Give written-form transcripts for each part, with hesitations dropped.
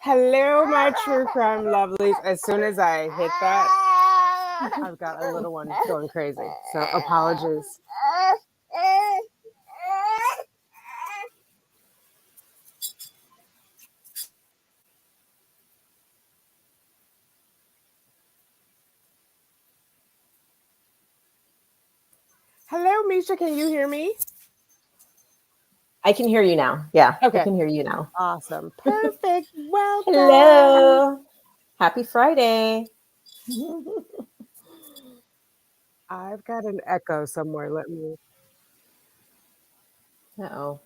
Hello, my true crime lovelies. As soon as I hit that, I've got a little one going crazy. So apologies. Hello, Misha. Can you hear me? I can hear you now. Yeah, Okay. I can hear you now. Awesome. Perfect. Welcome. Hello. Happy Friday. I've got an echo somewhere. Let me. Uh-oh.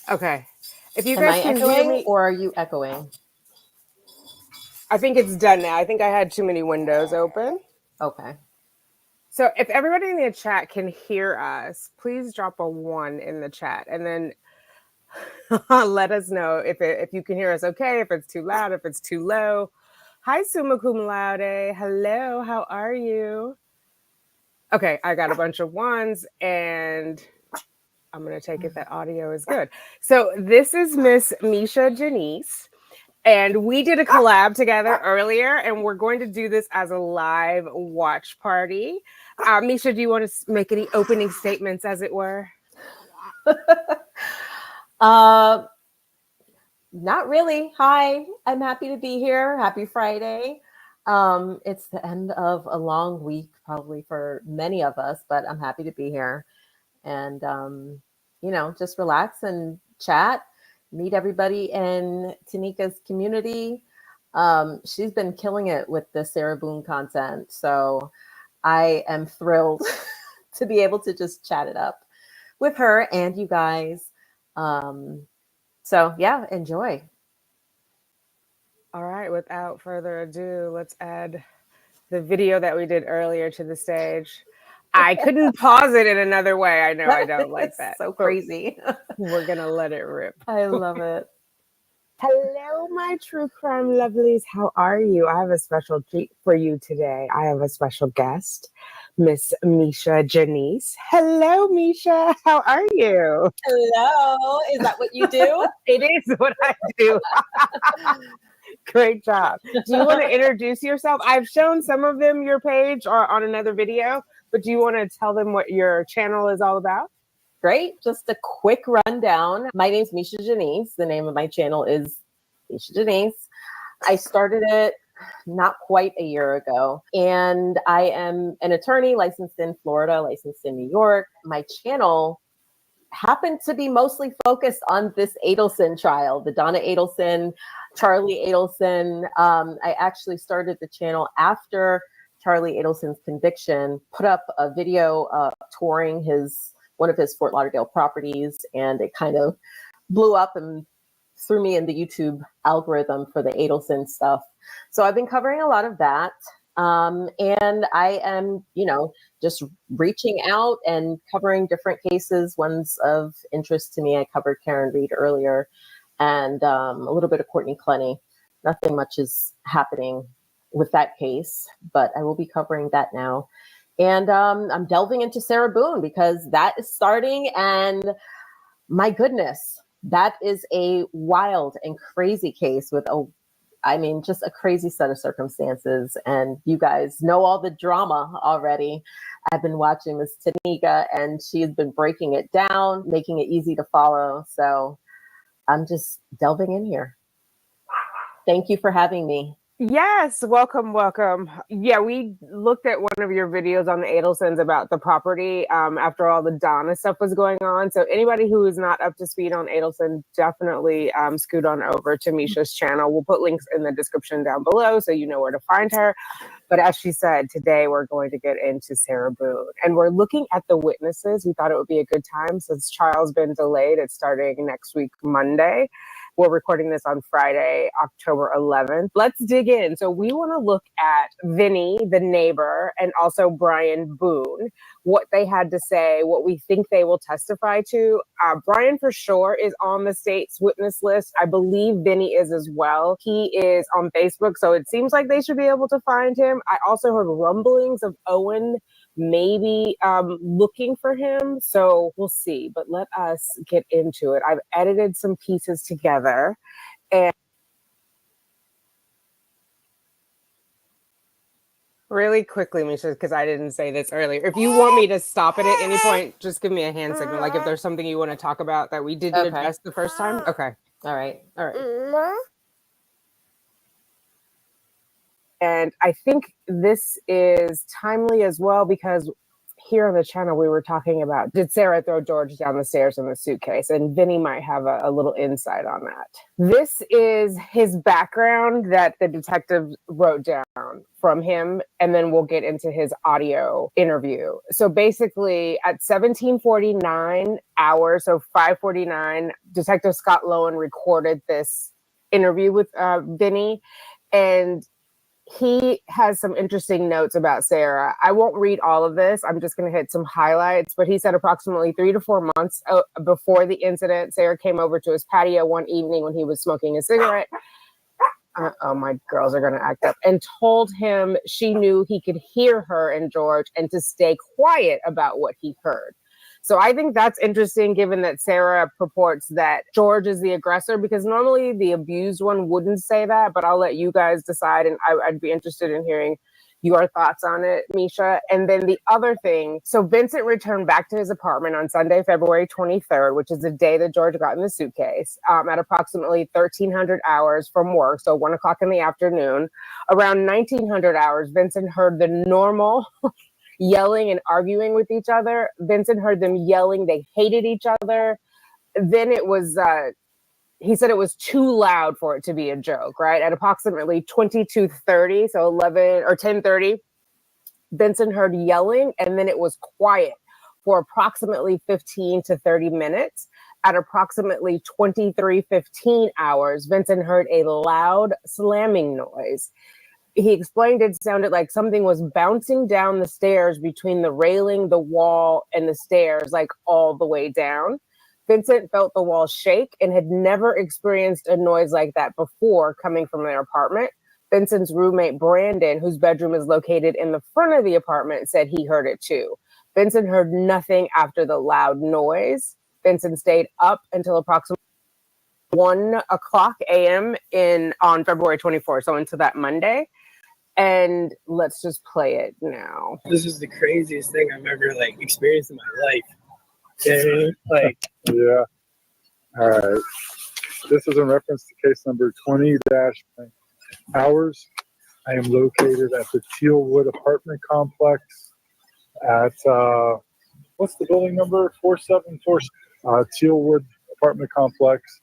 Okay. If you Am guys I can hear echoing me, or are you echoing? I think it's done now. I think I had too many windows open. Okay. So if everybody in the chat can hear us, please drop a 1 in the chat and then let us know if you can hear us okay, if it's too loud, if it's too low. Hi, summa cum laude. Hello, how are you? Okay, I got a bunch of 1s and I'm going to take it that audio is good. So this is Miss Misha Janice. And we did a collab together earlier, and we're going to do this as a live watch party. Misha, do you want to make any opening statements, as it were? Not really. Hi, I'm happy to be here. Happy Friday. It's the end of a long week, probably for many of us, but I'm happy to be here and, just relax and chat, meet everybody in Tanika's community. She's been killing it with the Sarah Boone content. So I am thrilled to be able to just chat it up with her and you guys. So yeah, enjoy. All right, without further ado, let's add the video that we did earlier to the stage. I couldn't pause it in another way. I know I don't like that. So crazy. We're going to let it rip. I love it. Hello, my true crime lovelies. How are you? I have a special treat for you today. I have a special guest, Miss Misha Janice. Hello, Misha. How are you? Hello. Is that what you do? It is what I do. Great job. Do you want to introduce yourself? I've shown some of them your page or on another video, but do you want to tell them what your channel is all about? Great. Just a quick rundown. My name is Misha Janice. The name of my channel is Misha Janice. I started it not quite a year ago, and I am an attorney licensed in Florida, licensed in New York. My channel happened to be mostly focused on this Adelson trial, the Donna Adelson, Charlie Adelson. I actually started the channel after Charlie Adelson's conviction, put up a video touring one of his Fort Lauderdale properties, and it kind of blew up and threw me in the YouTube algorithm for the Adelson stuff. So I've been covering a lot of that. And I am, just reaching out and covering different cases, ones of interest to me. I covered Karen Reed earlier and a little bit of Courtney Clenny. Nothing much is happening with that case, but I will be covering that now. And I'm delving into Sarah Boone because that is starting. And my goodness, that is a wild and crazy case with just a crazy set of circumstances. And you guys know all the drama already. I've been watching Miss Tanika and she's been breaking it down, making it easy to follow. So I'm just delving in here. Thank you for having me. Yes, welcome. Yeah, we looked at one of your videos on the Adelsons about the property after all the Donna stuff was going on. So anybody who is not up to speed on Adelson, definitely scoot on over to Misha's channel. We'll put links in the description down below so you know where to find her. But as she said, today we're going to get into Sarah Boone. And we're looking at the witnesses. We thought it would be a good time since trial's been delayed. It's starting next week, Monday. We're recording this on Friday, October 11th. Let's dig in. So we want to look at Vinny, the neighbor, and also Brian Boone, what they had to say, what we think they will testify to. Brian for sure is on the state's witness list. I believe Vinny is as well. He is on Facebook, so it seems like they should be able to find him. I also heard rumblings of Owen maybe looking for him. So we'll see, but let us get into it. I've edited some pieces together, and really quickly, Misha, because I didn't say this earlier. If you want me to stop it at any point, just give me a hand signal. Like if there's something you want to talk about that we didn't address the first time. Okay. All right. And I think this is timely as well because here on the channel we were talking about, did Sarah throw George down the stairs in the suitcase? And Vinny might have a little insight on that. This is his background that the detective wrote down from him, and then we'll get into his audio interview. So basically at 17:49 hours, so 5:49, Detective Scott Lowen recorded this interview with Vinny, and he has some interesting notes about Sarah. I won't read all of this. I'm just going to hit some highlights. But he said approximately 3 to 4 months before the incident, Sarah came over to his patio one evening when he was smoking a cigarette. Oh, my girls are going to act up. And told him she knew he could hear her and George and to stay quiet about what he heard. So I think that's interesting, given that Sarah purports that George is the aggressor, because normally the abused one wouldn't say that, but I'll let you guys decide. And I'd be interested in hearing your thoughts on it, Misha. And then the other thing, so Vincent returned back to his apartment on Sunday, February 23rd, which is the day that George got in the suitcase, at approximately 1300 hours from work. So 1 o'clock in the afternoon. Around 1900 hours, Vincent heard the normal yelling and arguing with each other. Vincent heard them yelling. They hated each other. Then it was, he said it was too loud for it to be a joke, right? At approximately 22:30, so 11 or 10:30, Vincent heard yelling, and then it was quiet for approximately 15 to 30 minutes. At approximately 23:15 hours, Vincent heard a loud slamming noise. He explained it sounded like something was bouncing down the stairs between the railing, the wall, and the stairs, like all the way down. Vincent felt the wall shake and had never experienced a noise like that before coming from their apartment. Vincent's roommate, Brandon, whose bedroom is located in the front of the apartment, said he heard it too. Vincent heard nothing after the loud noise. Vincent stayed up until approximately 1 o'clock a.m. on February 24th, so into that Monday. And let's just play it now. This is the craziest thing I've ever experienced in my life. Yeah. All right. This is in reference to case number 20-hours. I am located at the Tealwood apartment complex at what's the building number? 474 Tealwood apartment complex.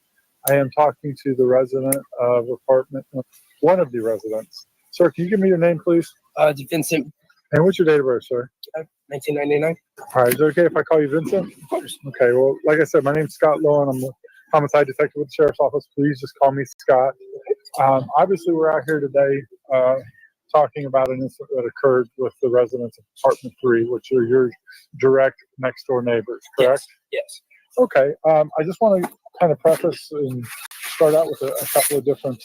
I am talking to the resident of one of the residents. Sir, can you give me your name, please? Vincent. And what's your date of birth, sir? 1999. All right, is it okay if I call you Vincent? Of course. Okay, well, like I said, my name's Scott Lowen. I'm the homicide detective with the Sheriff's Office. Please just call me Scott. Obviously, we're out here today talking about an incident that occurred with the residents of Apartment 3, which are your direct next-door neighbors, correct? Yes. Okay, I just want to kind of preface and start out with a couple of different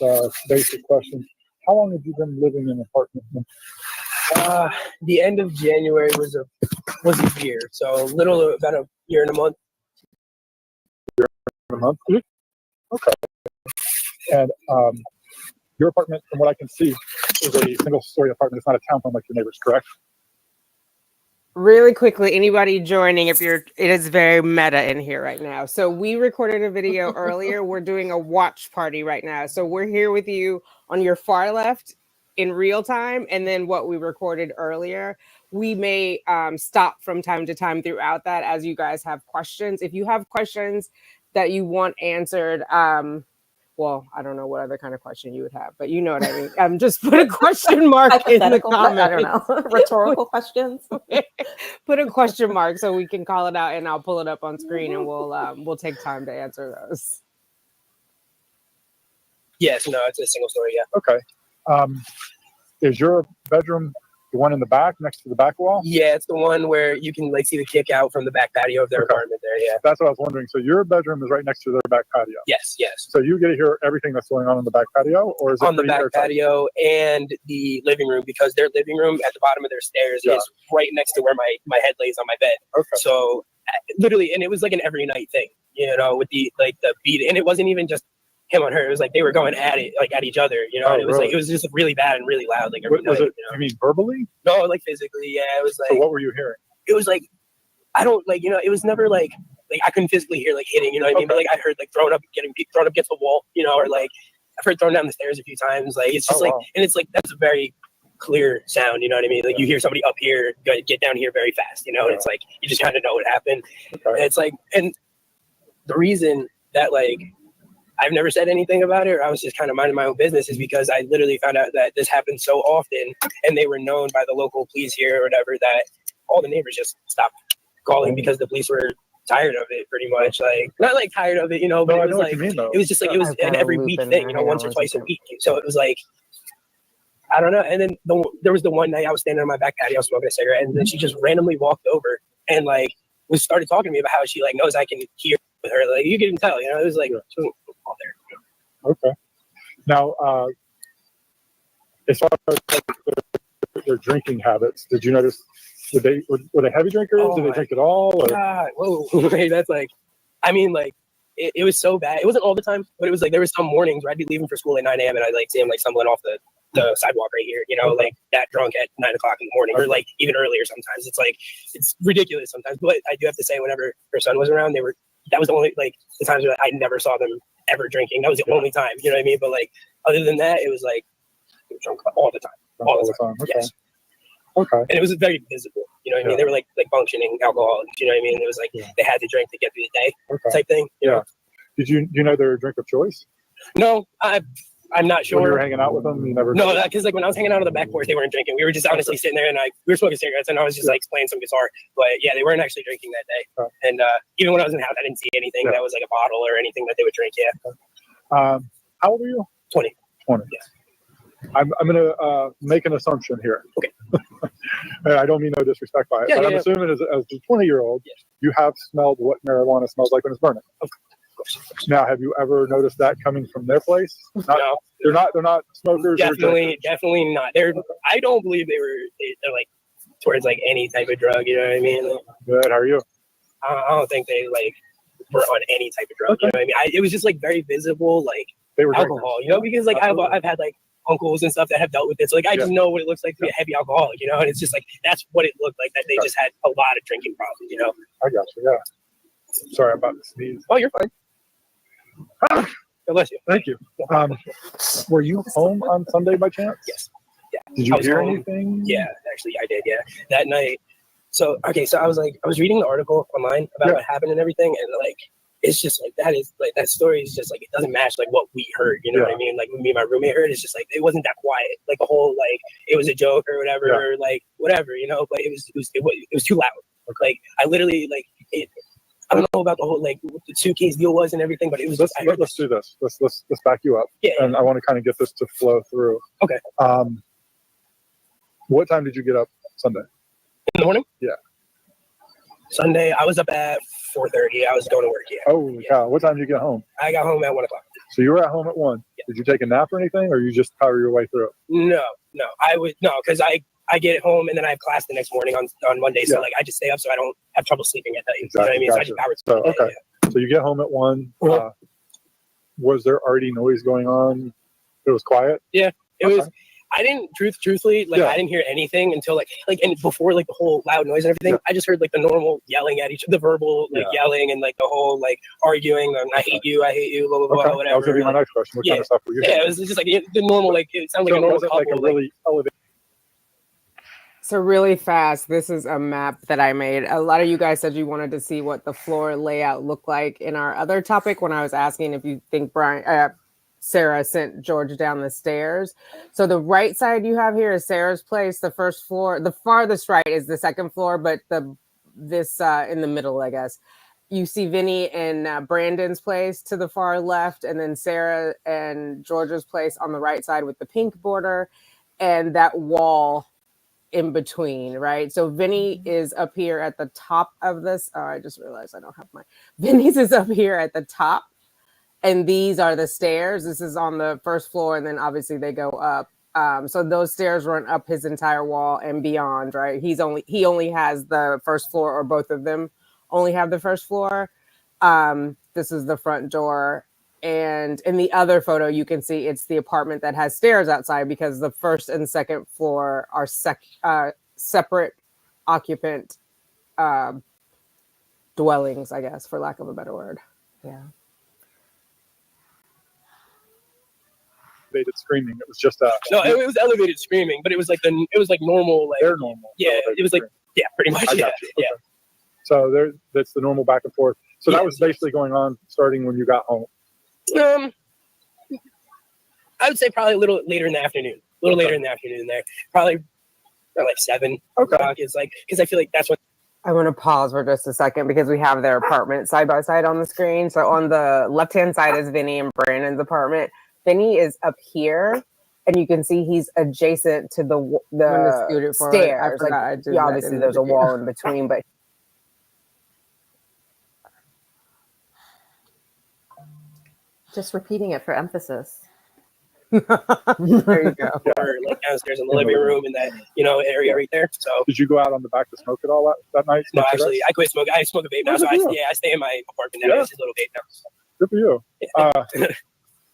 basic questions. How long have you been living in apartment? The end of January was a year, so about a year and a month. A month? Okay. And your apartment, from what I can see, is a single-story apartment. It's not a townhome like your neighbors, correct? Really quickly, anybody joining, it is very meta in here right now. So we recorded a video earlier. We're doing a watch party right now. So we're here with you on your far left in real time, and then what we recorded earlier. We may stop from time to time throughout that as you guys have questions. If you have questions that you want answered, well, I don't know what other kind of question you would have, but you know what I mean. Just put a question mark in the comment. I don't know. Rhetorical questions. Put a question mark so we can call it out, and I'll pull it up on screen, and we'll take time to answer those. Yes, no, it's a single story. Yeah. Okay. Is your bedroom The one in the back, next to the back wall? Yeah, it's the one where you can like see the kick out from the back patio of their apartment there. Yeah. That's what I was wondering. So your bedroom is right next to their back patio? Yes, yes. So you get to hear everything that's going on in the back patio, or is it On the pretty back airtight? patio and the living room, because their living room at the bottom of their stairs is right next to where my head lays on my bed. Okay. So literally, and it was like an every night thing, you know, with the beat, and it wasn't even just him on her. It was like they were going at it, like at each other, you know. And it was like it was just really bad and really loud, like every night. Was it, you know? you mean verbally? No, like physically. Yeah, it was like. So what were you hearing? It was like, I don't like, you know, it was never like I couldn't physically hear like hitting, you know what I mean? But like I heard like thrown up against the wall, you know, or like I've heard thrown down the stairs a few times. Like it's just and it's like that's a very clear sound, you know what I mean? Like you hear somebody up here get down here very fast, you know, and it's like you just kind of know what happened. And it's like, and the reason that like I've never said anything about it, or I was just kind of minding my own business, is because I literally found out that this happened so often, and they were known by the local police here or whatever, that all the neighbors just stopped calling because the police were tired of it, pretty much. Like not like tired of it, you know, but it was like it was just like it was an every week thing, you know, once or twice a week. So it was like I don't know. And then there was the one night I was standing on my back patio smoking a cigarette, and then she just randomly walked over and like started talking to me about how she like knows I can hear with her. Like you can tell, you know, it was like she wasn't all there. Okay. Now, as far as their drinking habits, did you notice? Were they heavy drinkers? Did they drink at all? Or? God, whoa, that's like, I mean, like it was so bad. It wasn't all the time, but it was like there was some mornings where I'd be leaving for school at 9 a.m. and I'd like see him like stumbling off the sidewalk right here, you know, like that drunk at 9 o'clock in the morning, or like even earlier sometimes. It's like it's ridiculous sometimes. But I do have to say, whenever her son was around, that was the only like the times where I never saw them ever drinking. That was the only time, you know what I mean? But like other than that, it was like they were drunk all the time. All the time. Okay. Yes. Okay. And it was very visible, you know what I mean? They were like functioning alcoholics, you know what I mean? It was like they had to drink to get through the day type thing. You know? Did you know their drink of choice? No, I'm not sure. When you were hanging out with them, you never. No, because like when I was hanging out on the back porch, they weren't drinking. We were just honestly sitting there, and we were smoking cigarettes, and I was just like playing some guitar. But yeah, they weren't actually drinking that day. And even when I was in the house, I didn't see anything that was like a bottle or anything that they would drink. Yeah. How old are you? 20. 20. Yes. I'm going to make an assumption here. Okay. I don't mean no disrespect by it, but I'm assuming as a 20-year-old, you have smelled what marijuana smells like when it's burning. Of course. Now, have you ever noticed that coming from their place? No. They're not smokers. Definitely not. I don't believe they're like towards like any type of drug. You know what I mean? Good. How are you? I don't think they like were on any type of drug. You know what I mean? It was just like very visible, like they were alcohol. You know, because like I've had like uncles and stuff that have dealt with it. So like I just know what it looks like to be a heavy alcoholic. You know, and it's just like that's what it looked like. That they just had a lot of drinking problems. You know. I got you. Yeah. Sorry, I'm about to sneeze. Oh, you're fine. God bless you. Thank you. Were you home on Sunday by chance? Yes. Yeah. Did you hear anything? Yeah, actually, I did. Yeah, that night. So I was reading the article online about what happened and everything, and like it's just like that story is just like it doesn't match like what we heard. You know what I mean? Like when me and my roommate heard, it's just like it wasn't that quiet. Like the whole like it was a joke or whatever, or like whatever, you know. But it was too loud. Okay. Like I literally like it. I don't know about the whole like what the suitcase deal was and everything, but it was. Let's do this. Let's back you up. Yeah. And I want to kind of get this to flow through. Okay. What time did you get up Sunday? In the morning? Yeah. Sunday, I was up at 4:30. I was going to work. Yeah. Oh cow! What time did you get home? I got home at 1 o'clock. So you were at home at 1. Yeah. Did you take a nap or anything, or you just power your way through it? No. Because I get home and then I have class the next morning on Monday. So like I just stay up so I don't have trouble sleeping at night. Exactly. You know what I mean? Gotcha. So I just power. So you get home at 1. Was there already noise going on? It was quiet? Yeah. It was. I didn't truthfully I didn't hear anything until like and before like the whole loud noise and everything. I just heard like the normal yelling at the verbal yelling and like the whole like arguing and I hate you, blah blah blah, whatever. That was gonna be my next question. What kind of stuff were you hearing? Yeah, it was just like the normal like it sounds like a normal couple. Like a really elevated. So really fast, this is a map that I made. A lot of you guys said you wanted to see what the floor layout looked like in our other topic when I was asking if you think Sarah sent George down the stairs. So the right side you have here is Sarah's place. The first floor, the farthest right is the second floor, but this in the middle, I guess. You see Vinny and Brandon's place to the far left, and then Sarah and George's place on the right side with the pink border, and that wall in between, right? So Vinny is up here at the top of this. Oh, I just realized I don't have my Vinny's is up here at the top, and these are the stairs. This is on the first floor, and then obviously they go up. So those stairs run up his entire wall and beyond, right? He only has the first floor, or both of them only have the first floor. This is the front door. And in the other photo, you can see it's the apartment that has stairs outside, because the first and second floor are separate occupant dwellings, I guess, for lack of a better word. Yeah. Elevated screaming. It was just No, it was elevated screaming, but it was like normal, like they're normal. yeah, it was like pretty much I got you. Okay. So that's the normal back and forth. So that was basically going on starting when you got home. I would say probably a little later in the afternoon. Later in the afternoon there. Probably around like 7 o'clock. It's like, because I feel like that's when. I want to pause for just a second because we have their apartment side by side on the screen. So on the left-hand side is Vinny and Brandon's apartment. Vinny is up here, and you can see he's adjacent to the stairs. Like, obviously, there's a wall in between, but just repeating it for emphasis. there you go. Or like downstairs in the living room in that area right there. So did you go out on the back to smoke it all that night? No, actually, I quit smoking. I smoke a vape now, so I stay in my apartment now. It's a little vape now. Good for you.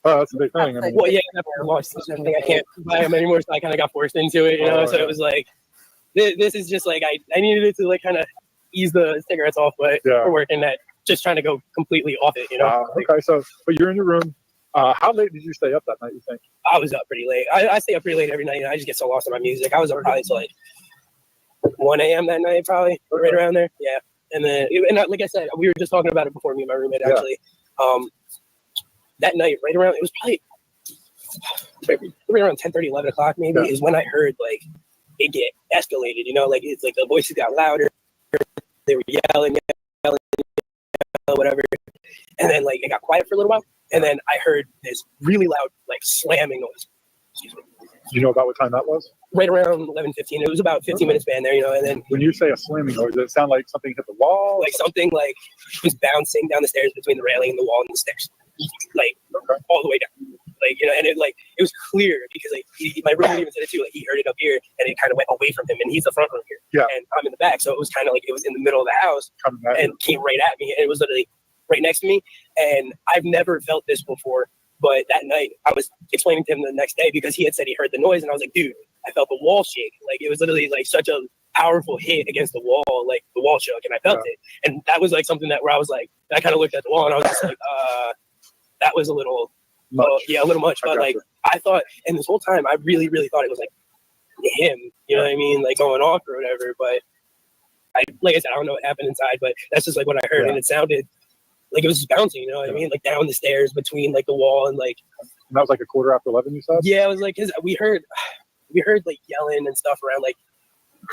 That's a big thing. I mean, well, yeah, I can't buy them anymore, so I kind of got forced into it. So it was like, this is just like I needed it to like kind of ease the cigarettes off, but for working that, just trying to go completely off it. Okay, so but you're in your room. How late did you stay up that night, you think? I was up pretty late. I stay up pretty late every night. I just get so lost in my music. I was up probably till like 1 a.m. that night, probably right around there. Yeah, and then like I said, we were just talking about it before, me and my roommate actually. That night, right around, it was probably around 10:30, 11 o'clock maybe, is when I heard like it get escalated. Like it's like the voices got louder. They were yelling, whatever, and then like it got quiet for a little while, and then I heard this really loud like slamming noise. Excuse me. Do you know about what time that was? Right around 11:15. It was about 15 minutes span there, and then when you say a slamming noise, does it sound like something hit the wall? Like something like was bouncing down the stairs between the railing and the wall and the stairs, like all the way down. Like and it was clear because like my roommate even said it too. Like he heard it up here and it kind of went away from him, and he's the front room here, and I'm in the back, so it was kind of like it was in the middle of the house and came right at me, and it was literally right next to me, and I've never felt this before. But that night, I was explaining to him the next day because he had said he heard the noise, and I was like, dude, I felt the wall shake. Like it was literally like such a powerful hit against the wall, like the wall shook, and I felt it. And that was like something that where I was like, I kind of looked at the wall and I was just like, that was a little much. A little much. But like I thought, and this whole time, I really, really thought it was like him. You know what I mean? Like going off or whatever. But like I said, I don't know what happened inside, but that's just like what I heard, and it sounded like it was just bouncing, you know what I mean? Like down the stairs between like the wall and like. And that was like a 11:15, you said? Yeah, it was like, cause we heard like yelling and stuff around like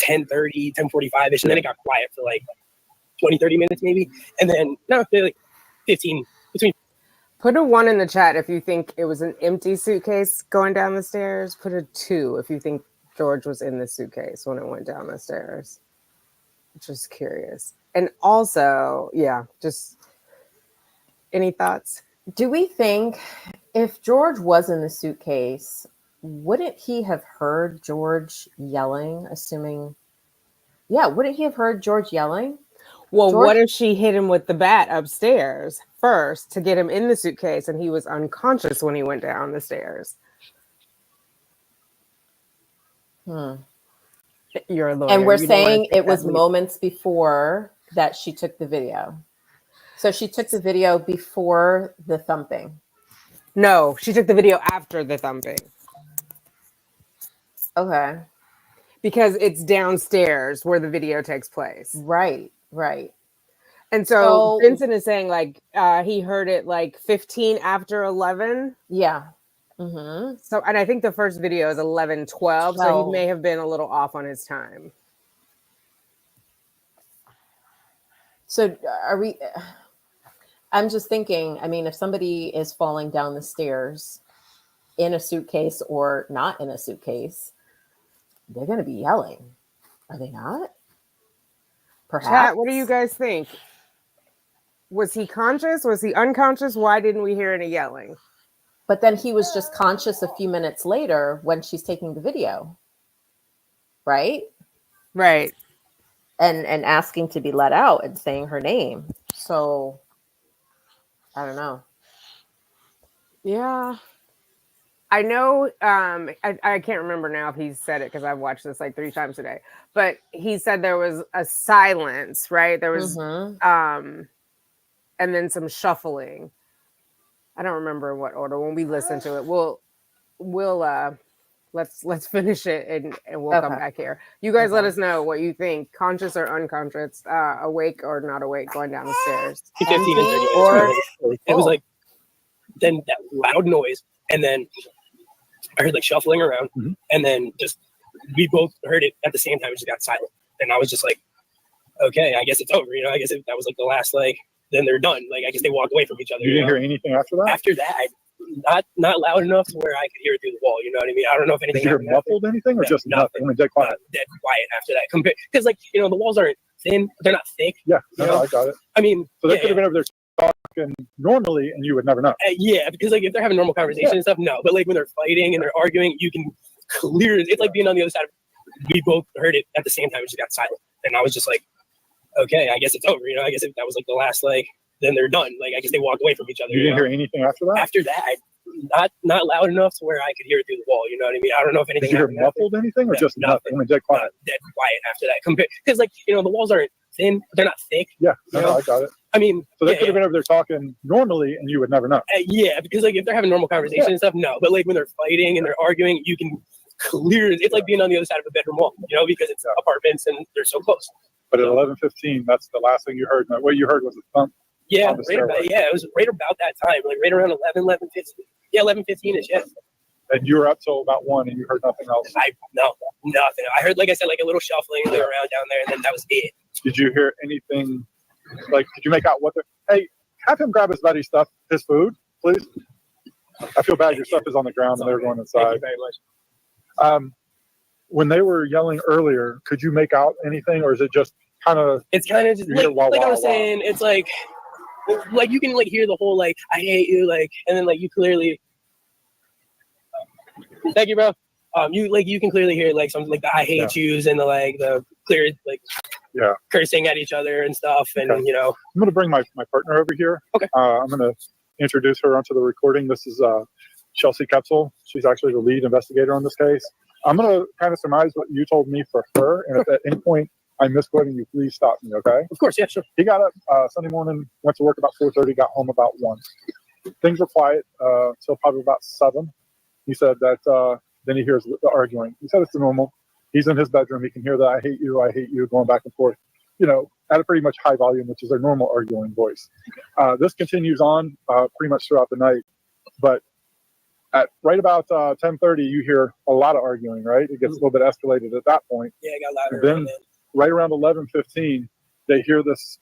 10:30, 10:45ish, and then it got quiet for like 20, 30 minutes maybe, and then like 15 between. Put a 1 in the chat if you think it was an empty suitcase going down the stairs. Put a 2 if you think George was in the suitcase when it went down the stairs. Just curious, and also, just. Any thoughts? Do we think if George was in the suitcase, wouldn't he have heard George yelling? Wouldn't he have heard George yelling? Well, what if she hit him with the bat upstairs first to get him in the suitcase and he was unconscious when he went down the stairs? You're a lawyer. And we're saying it was moments before that she took the video. So she took the video before the thumping. No, she took the video after the thumping. Okay. Because it's downstairs where the video takes place. Right. And so Vincent is saying like he heard it like 15 after 11. Yeah. Mm-hmm. So, and I think the first video is 11:12. So he may have been a little off on his time. So I'm just thinking, I mean, if somebody is falling down the stairs in a suitcase or not in a suitcase, they're going to be yelling. Are they not? Perhaps. Chat, what do you guys think? Was he conscious? Was he unconscious? Why didn't we hear any yelling? But then he was just conscious a few minutes later when she's taking the video. Right? Right. And asking to be let out and saying her name. So I don't know. Yeah. I know, I can't remember now if he said it because I've watched this like 3 times a day, but he said there was a silence, right? There was, and then some shuffling. I don't remember in what order. When we listen to it, we'll let's finish it and we'll come back here. You guys let us know what you think, conscious or unconscious, awake or not awake, going down the stairs. 15 and 30 minutes. Or, it was like, then that loud noise, and then I heard like shuffling around, and then just we both heard it at the same time. It just got silent, and I was just like, "Okay, I guess it's over." You know, I guess that was like the last. Like, then they're done. Like, I guess they walked away from each other. You didn't hear anything after that? After that, not loud enough to where I could hear it through the wall. You know what I mean? I don't know if anything. Did you hear muffled anything, or just nothing? Dead quiet. Dead quiet after that. Because like the walls aren't thin, they're not thick. Yeah, no, I got it. I mean, so they could have been over there talking normally, and you would never know. Yeah, because like if they're having normal conversation and stuff, no. But like when they're fighting and they're arguing, you can clearly. It's like being on the other side. We both heard it at the same time. It just got silent, and I was just like, "Okay, I guess it's over." You know, I guess that was like the last. Like, then they're done. Like, I guess they walked away from each other. You didn't hear anything after that? After that, not loud enough to where I could hear it through the wall. You know what I mean? I don't know if anything. Did you hear muffled anything, or just nothing? Dead quiet. Dead quiet after that. Because like the walls aren't thin, they're not thick. Yeah, no, I got it. I mean, so they could have been over there talking normally, and you would never know. Yeah, because like if they're having normal conversation and stuff, no. But like when they're fighting and they're arguing, you can clearly. It's like being on the other side of a bedroom wall. You know, because it's apartments and they're so close. But at 11:15, that's the last thing you heard. What you heard was a thump. Yeah, it was right about that time, like right around 11:15. Yeah, 11:15ish. Yeah. And you were up till about 1, and you heard nothing else. No, nothing. I heard, like I said, like a little shuffling around down there, and then that was it. Did you hear anything? Like, did you make out what? Hey, have him grab his buddy's stuff, his food, please. I feel bad. Your stuff is on the ground, and they're going inside. Thank you very much. When they were yelling earlier, could you make out anything, or is it just kind of? It's kind of just like I was saying. It's like you can like hear the whole like I hate you, like, and then like you clearly. Thank you, bro. You can clearly hear like something like the I hate yous and the clear like cursing at each other and stuff, and I'm gonna bring my partner over here. Okay. I'm gonna introduce her onto the recording. This is Chelsea Kepsel. She's actually the lead investigator on this case. I'm gonna kind of surmise what you told me for her, and if at any point I'm misquoting you, please stop me, okay? Of course, yeah, sure. He got up Sunday morning, went to work about 4:30, got home about 1. Things were quiet till probably about 7. He said that then he hears the arguing. He said it's normal. He's in his bedroom. He can hear the I hate you going back and forth, at a pretty much high volume, which is their normal arguing voice. This continues on pretty much throughout the night. But at right about 10:30, you hear a lot of arguing, right? It gets a little bit escalated at that point. Yeah, it got louder. Then right around 11:15, they hear this.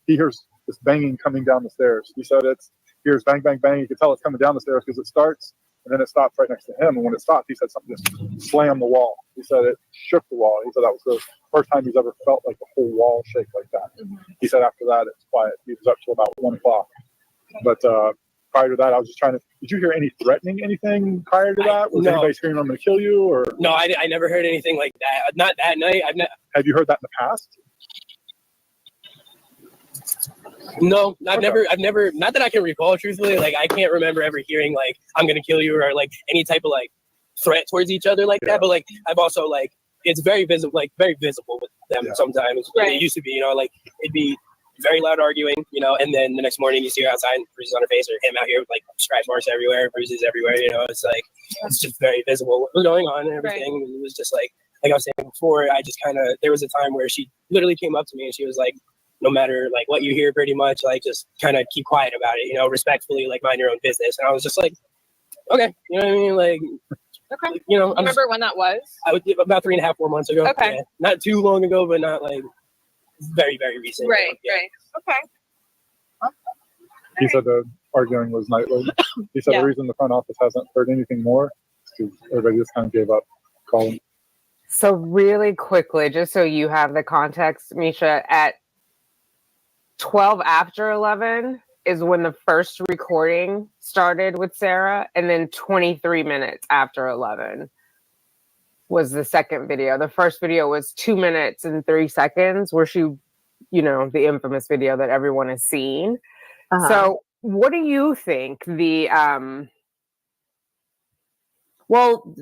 He hears this banging coming down the stairs. He said hears bang, bang, bang. You can tell it's coming down the stairs because it starts and then it stops right next to him. And when it stopped, he said something just slammed the wall. He said it shook the wall. He said that was the first time he's ever felt like the whole wall shake like that. Mm-hmm. He said after that, it's quiet. He was up till about 1 o'clock. But prior to that, I was just trying to. Did you hear any threatening anything prior to that? Was anybody screaming, "I'm going to kill you"? Or no, I never heard anything like that. Not that night. Have you heard that in the past? No, I've never. Not that I can recall. Truthfully, like I can't remember ever hearing like "I'm going to kill you" or like any type of like threat towards each other like that. But like I've also like it's very visible with them sometimes. Right. It used to be, like it'd be very loud arguing, and then the next morning you see her outside, bruises on her face, or him out here with like scratch marks everywhere, bruises everywhere. It's like it's just very visible what was going on and everything. Right. It was just like I was saying before, I just kind of there was a time where she literally came up to me and she was like, no matter like what you hear, pretty much like just kind of keep quiet about it, respectfully, like mind your own business. And I was just like, okay, you know what I mean, like. Okay. Remember when that was? I would about 3.5, 4 months ago. Okay. Yeah. Not too long ago, but not like very, very recent. Right. Right. Okay. He said the arguing was nightly. He said the reason the front office hasn't heard anything more is because everybody just kind of gave up calling. So really quickly, just so you have the context, Misha, at 12 after 11 is when the first recording started with Sarah, and then 23 minutes after 11 was the second video. The first video was 2 minutes and 3 seconds, where she, the infamous video that everyone has seen. Uh-huh. So what do you think Well,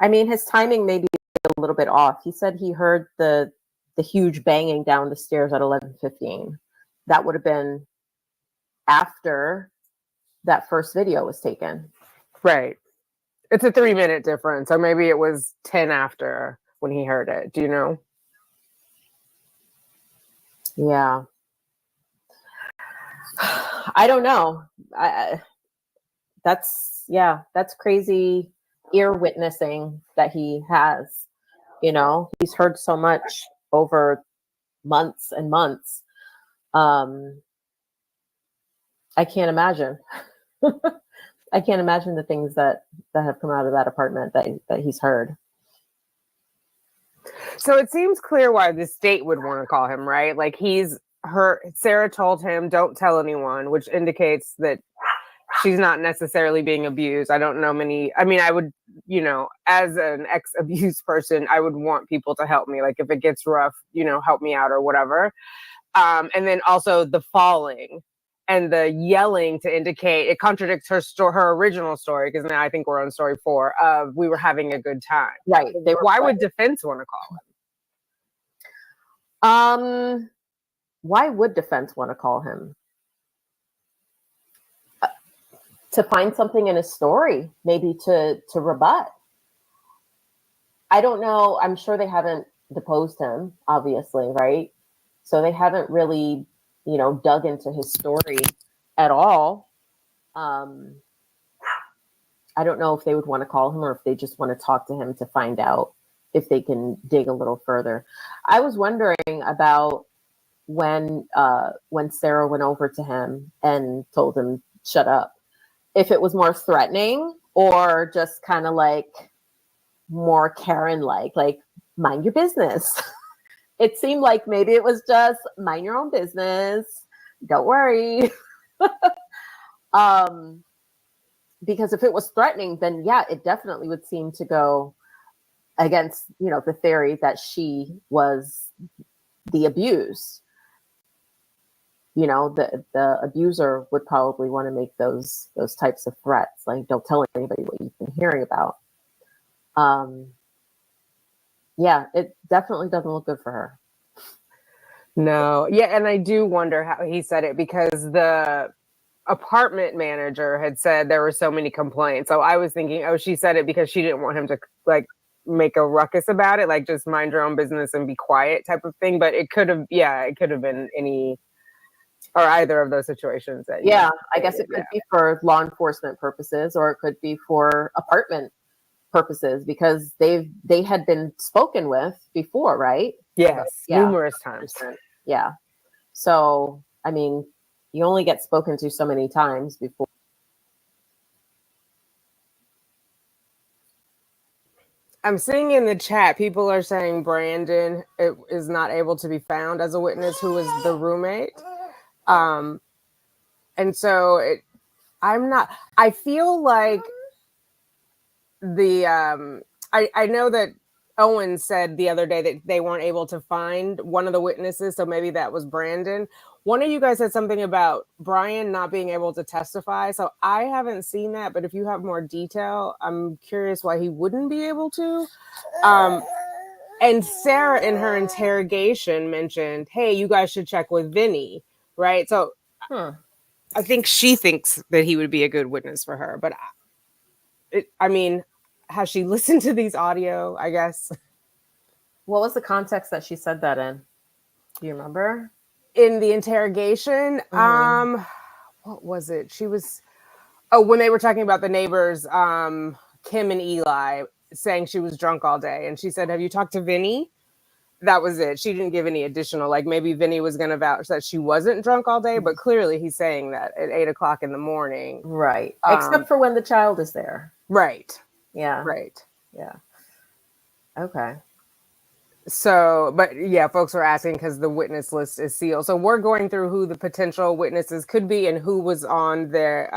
his timing may be a little bit off. He said he heard the huge banging down the stairs at 11:15. That would have been after that first video was taken. right. It's a 3-minute difference. So maybe it was 10 after when he heard it. Do you know? Yeah. I don't know. That's crazy ear witnessing that he has. He's heard so much over months and months. I can't imagine. I can't imagine the things that have come out of that apartment that he's heard. So it seems clear why the state would want to call him, right? Like Sarah told him, don't tell anyone, which indicates that she's not necessarily being abused. I don't know I would, as an ex-abused person, I would want people to help me. Like if it gets rough, help me out or whatever. And then also the falling and the yelling to indicate it contradicts her original story, because now I think we're on story 4 of we were having a good time. Right. Why would defense want to call him? Why would defense want to call him? To find something in his story, maybe to rebut. I don't know. I'm sure they haven't deposed him, obviously, right? So they haven't really, dug into his story at all. I don't know if they would want to call him or if they just want to talk to him to find out if they can dig a little further. I was wondering about when Sarah went over to him and told him, shut up. If it was more threatening or just kind of like more Karen-like, like mind your business. It seemed like maybe it was just mind your own business. Don't worry. Because if it was threatening, then yeah, it definitely would seem to go against, the theory that she was the abuse. The abuser would probably want to make those types of threats, like don't tell anybody what you've been hearing about. Yeah, it definitely doesn't look good for her. No. Yeah, and I do wonder how he said it, because the apartment manager had said there were so many complaints. So I was thinking, she said it because she didn't want him to like make a ruckus about it, like just mind your own business and be quiet type of thing. But it could have been any or either of those situations. I guess it could be for law enforcement purposes, or it could be for apartment purposes, because they had been spoken with before, right? Yes, numerous times. Yeah. So, you only get spoken to so many times before. I'm seeing in the chat, people are saying Brandon is not able to be found as a witness, who was the roommate. And so I feel like I know that Owen said the other day that they weren't able to find one of the witnesses. So maybe that was Brandon. One of you guys said something about Brian not being able to testify. So I haven't seen that, but if you have more detail, I'm curious why he wouldn't be able to. And Sarah in her interrogation mentioned, hey, you guys should check with Vinny, right? So I think she thinks that he would be a good witness for her, but has she listened to these audio, I guess? What was the context that she said that in? Do you remember? In the interrogation, what was it? When they were talking about the neighbors, Kim and Eli, saying she was drunk all day. And she said, have you talked to Vinny? That was it. She didn't give any additional, like maybe Vinny was going to vouch that she wasn't drunk all day, but clearly he's saying that at 8:00 in the morning. Right. Except for when the child is there. Right. Yeah. Right. Yeah. Okay. So, but yeah, folks are asking because the witness list is sealed. So we're going through who the potential witnesses could be and who was on their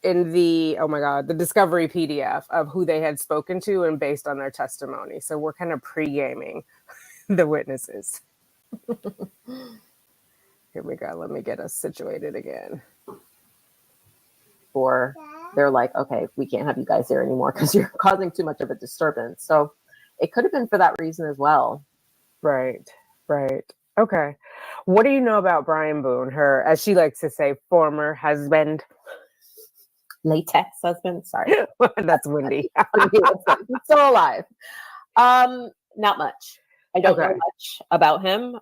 in the, oh my God, the discovery PDF of who they had spoken to and based on their testimony. So we're kind of pre-gaming the witnesses. Here we go. Let me get us situated again. Or they're like, okay, we can't have you guys here anymore because you're causing too much of a disturbance. So it could have been for that reason as well. Right. Okay. What do you know about Brian Boone, her, as she likes to say, former husband? Latex husband. Sorry. That's windy. He's still alive. Not much. I don't know much about him.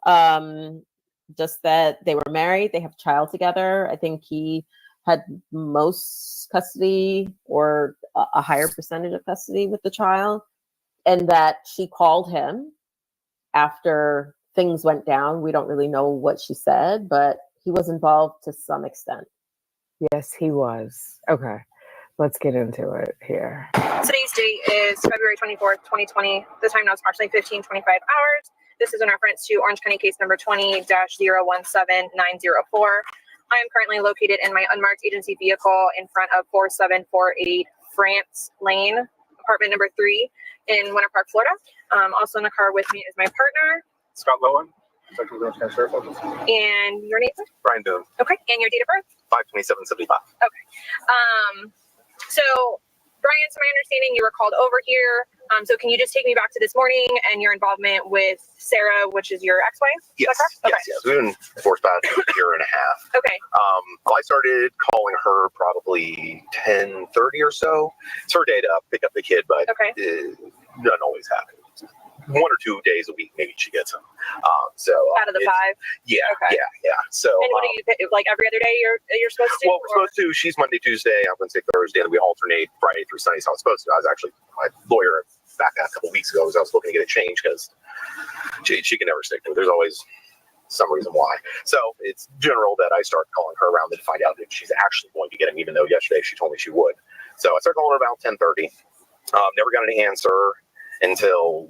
Just that they were married, they have a child together. I think he had most custody or a higher percentage of custody with the child, and that she called him after things went down. We don't really know what she said, but he was involved to some extent. Yes, he was. Okay. Let's get into it here. Today's date is February 24th, 2020. The time now is approximately 15:25 hours. This is in reference to Orange County case number 20-017904. I am currently located in my unmarked agency vehicle in front of 4748 France Lane, apartment number 3 in Winter Park, Florida. Also in the car with me is my partner, Scott Lowen, Central Orange County Sheriff's Office. and your name, sir? Brian Boone, Okay, and your date of birth? 5/27/75. So, Brian, to my understanding, you were called over here. So can you just take me back to this morning and your involvement with Sarah, which is your ex-wife? Yes, yes. We've been divorced about a year and a half. Okay. I started calling her probably 10:30 or so. It's her day to pick up the kid, but it doesn't always happen. 1 or 2 days a week, maybe she gets him. So out of the 5? Yeah, okay. yeah. So, and what do you like every other day you're supposed to? Well, we're supposed to. She's Monday, Tuesday, I'm Wednesday, Thursday, and we alternate Friday through Sunday. So I was supposed to. I was actually my lawyer back a couple weeks ago. I was looking to get it changed because she can never stick to it. There's always some reason why. So it's general that I start calling her around to find out if she's actually going to get him, even though yesterday she told me she would. So I started calling her about 10:30. Never got any answer until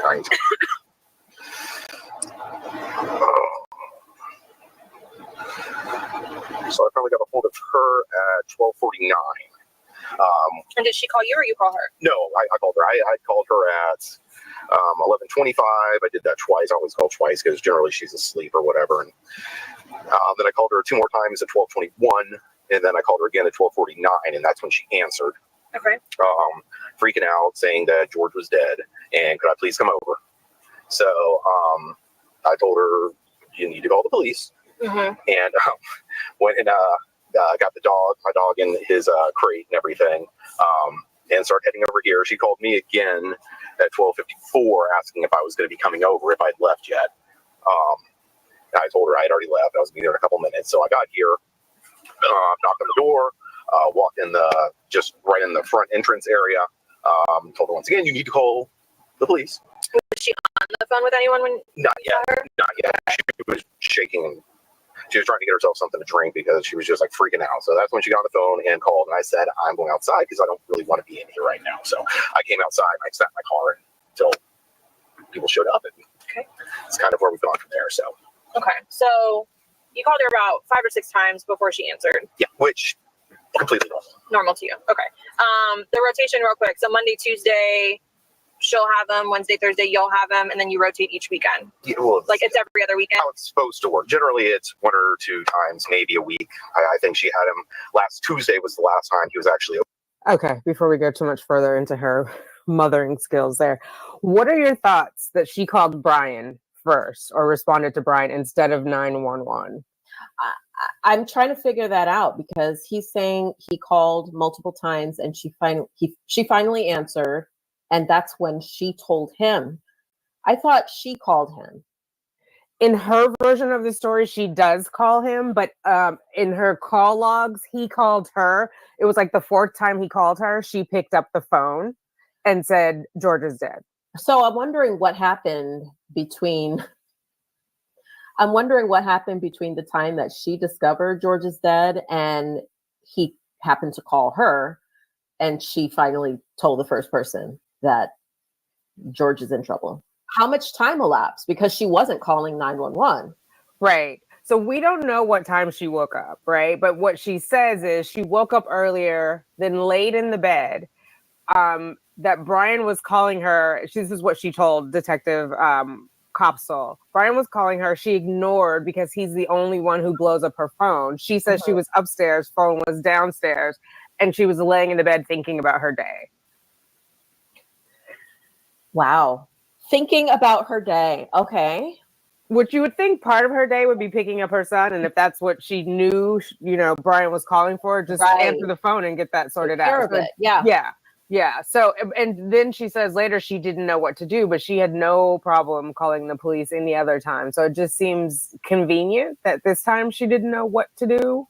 9. So I finally got a hold of her at 12:49. And did she call you or you call her? No, I called her. I called her at 11:25. I did that twice. I always call twice because generally she's asleep or whatever. And then I called her 2 more times at 12:21, and then I called her again at 12:49, and that's when she answered. Okay. Freaking out, saying that George was dead, and could I please come over? So I told her, you need to call the police. Mm-hmm. And went and got my dog in his crate and everything, and started heading over here. She called me again at 12:54 asking if I was going to be coming over, if I'd left yet. I told her I had already left. I was going to be there in a couple minutes. So I got here, knocked on the door, walked in just right in the front entrance area. Told her once again, you need to call the police. Was she on the phone with anyone when? Not yet. Not yet. She was shaking. She was trying to get herself something to drink because she was just like freaking out. So that's when she got on the phone and called. And I said, I'm going outside because I don't really want to be in here right now. So I came outside and I sat in my car until people showed up. And it's kind of where we've gone from there. So. Okay. So you called her about 5 or 6 times before she answered. Yeah, which completely normal. Normal to you. Okay. The rotation real quick. So Monday, Tuesday, she'll have them. Wednesday, Thursday, you'll have them, and then you rotate each weekend. Yeah, well, like it's every other weekend. How it's supposed to work. Generally, it's 1 or 2 times, maybe a week. I think she had him last Tuesday was the last time he was actually. Okay, before we go too much further into her mothering skills there, what are your thoughts that she called Brian first or responded to Brian instead of 911? I'm trying to figure that out because he's saying he called multiple times and she finally answered, and that's when she told him. I thought she called him. In her version of the story, she does call him, but in her call logs, he called her. It was like the 4th time he called her, she picked up the phone and said, George is dead. So I'm wondering what happened between the time that she discovered George is dead and he happened to call her and she finally told the first person that George is in trouble. How much time elapsed? Because she wasn't calling 911. Right. So we don't know what time she woke up, right? But what she says is she woke up earlier, then laid in the bed. That Brian was calling her. This is what she told Detective Copsall. Brian was calling her. She ignored because he's the only one who blows up her phone. She says she was upstairs, phone was downstairs, and she was laying in the bed thinking about her day. Wow. Thinking about her day. Okay. Which you would think part of her day would be picking up her son. And if that's what she knew, Brian was calling for, just answer the phone and get that sorted out. So yeah. Yeah. Yeah. So, and then she says later she didn't know what to do, but she had no problem calling the police any other time. So it just seems convenient that this time she didn't know what to do.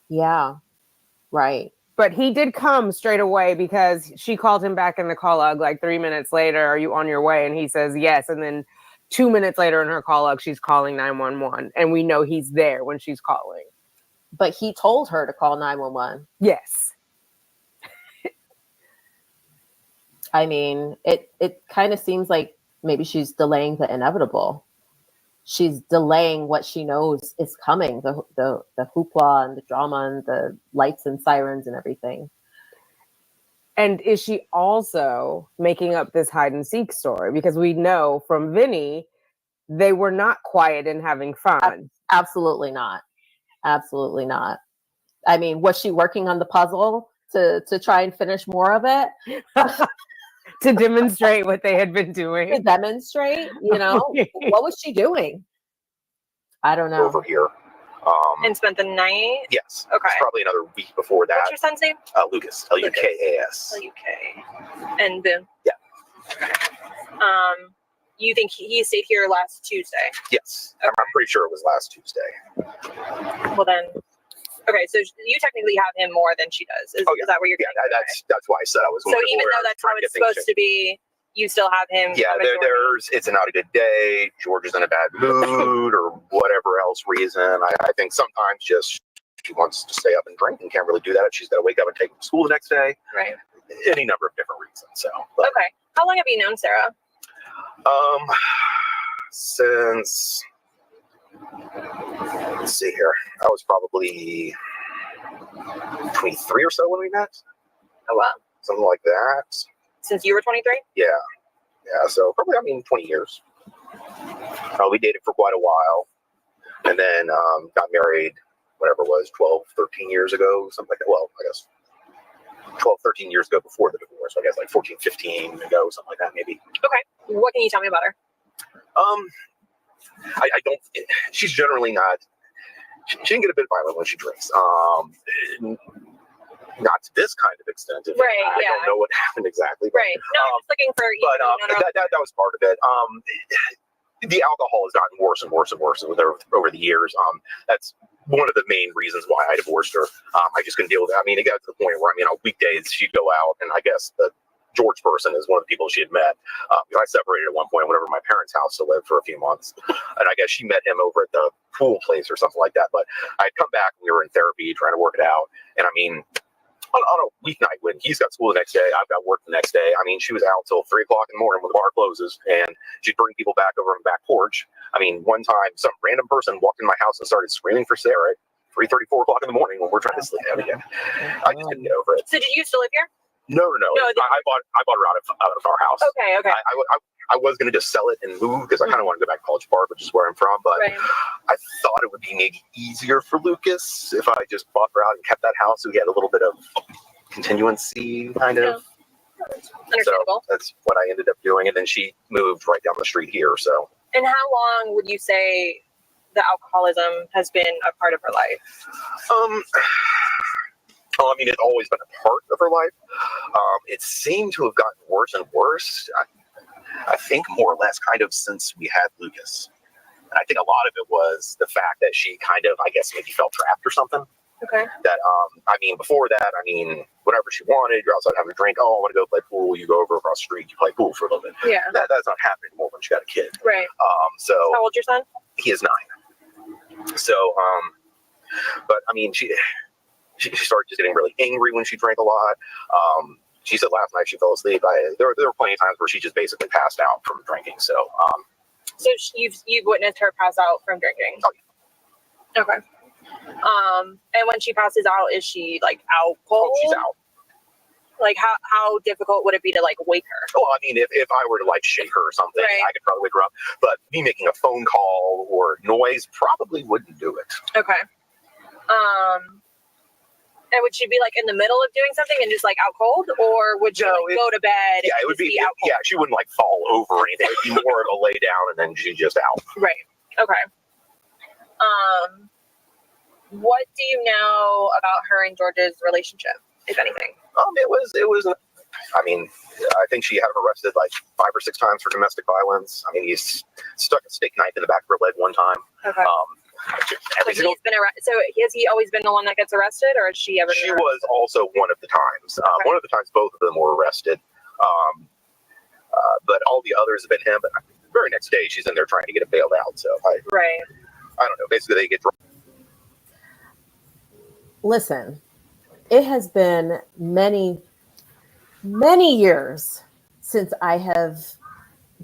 Yeah. Right. But he did come straight away because she called him back in the call log like 3 minutes later. Are you on your way? And he says yes. And then 2 minutes later in her call log, she's calling 911. And we know he's there when she's calling. But he told her to call 911. Yes. I mean, it kind of seems like maybe she's delaying the inevitable. She's delaying what she knows is coming, the hoopla and the drama and the lights and sirens and everything. And is she also making up this hide and seek story? Because we know from Vinny, they were not quiet and having fun. Absolutely not. Absolutely not. I mean, was she working on the puzzle to try and finish more of it? To demonstrate what they had been doing. To demonstrate, what was she doing? I don't know. Over here. And spent the night? Yes. Okay. It's probably another week before that. What's your son's name? Lucas. Lukas. L-U-K. And Boone? Yeah. Okay. You think he stayed here last Tuesday? Yes. Okay. I'm pretty sure it was last Tuesday. Well then, okay, so you technically have him more than she does. Is that what you're getting? Yeah, that's why I said I was. So even though that's how it's supposed to be, you still have him. Yeah, it's not a good day. George is in a bad mood, or whatever else reason. I think sometimes just she wants to stay up and drink and can't really do that. She's got to wake up and take him to school the next day. Right. Any number of different reasons. So. Okay. How long have you known Sarah? Since, let's see here, I was probably 23 or so when we met. Oh, wow. Something like that. Since you were 23? Yeah. So probably, 20 years. We dated for quite a while, and then got married, whatever it was, 12, 13 years ago, something like that. Well, I guess 12, 13 years ago before the divorce. So I guess like 14, 15 ago, something like that, maybe. Okay. What can you tell me about her? I don't. She's generally not. She can get a bit violent when she drinks. Not to this kind of extent. Right. I don't know what happened exactly. But, right. No, I'm just looking for. But that was part of it. The alcohol has gotten worse and worse and worse over the years. That's one of the main reasons why I divorced her. I just couldn't deal with it. It got to the point where on weekdays she'd go out, and I guess the George person is one of the people she had met. I separated at one point, went over to my parents' house to live for a few months, and I guess she met him over at the pool place or something like that. But I'd come back, we were in therapy trying to work it out, and on a weeknight when he's got school the next day, I've got work the next day. She was out till 3 o'clock in the morning when the bar closes, and she'd bring people back over on the back porch. One time, some random person walked in my house and started screaming for Sarah at 3:30, 4 o'clock in the morning when we're trying to sleep. I just couldn't get over it. So did you still live here? No. I bought her out of our house. Okay. I was going to just sell it and move because I kind of wanted to go back to College Park, which is where I'm from. But I thought it would be maybe easier for Lucas if I just bought her out and kept that house, so we had a little bit of continuancy, kind of. Understandable. So that's what I ended up doing, and then she moved right down the street here. So. And how long would you say the alcoholism has been a part of her life? It's always been a part of her life. It seemed to have gotten worse and worse. I think more or less kind of since we had Lucas. And I think a lot of it was the fact that she kind of, I guess, maybe felt trapped or something. Okay. That, before that, whatever she wanted, you're outside having a drink. Oh, I want to go play pool. You go over across the street, you play pool for a little bit. Yeah. That's not happening anymore when she got a kid. Right. So. How old's your son? He is 9. So, but she started just getting really angry when she drank a lot. she said last night she fell asleep. There were plenty of times where she just basically passed out from drinking. So, so you've witnessed her pass out from drinking. Oh, yeah. Okay. And when she passes out, is she like out cold? she's out. Like how difficult would it be to like wake her? Well, I mean, if I were to like shake her or something, Right. I could probably wake her up. But me making a phone call or noise probably wouldn't do it. Okay. And would she be like in the middle of doing something and just like out cold, or would she go to bed? Yeah, it would be out cold? Yeah, she wouldn't like fall over or anything. It would be more of a lay down and then she's just out. Right. Okay. What do you know about her and George's relationship, if anything? It was. I mean, I think she had him arrested like 5 or 6 times for domestic violence. I mean, he's stuck a steak knife in the back of her leg one time. Okay. So he's been arrested. So has he always been the one that gets arrested, or has she ever? She was also one of the times. Okay. One of the times, both of them were arrested. But all the others have been him. But the very next day, she's in there trying to get him bailed out. So I don't know. Basically, they get. Listen, it has been many years since I have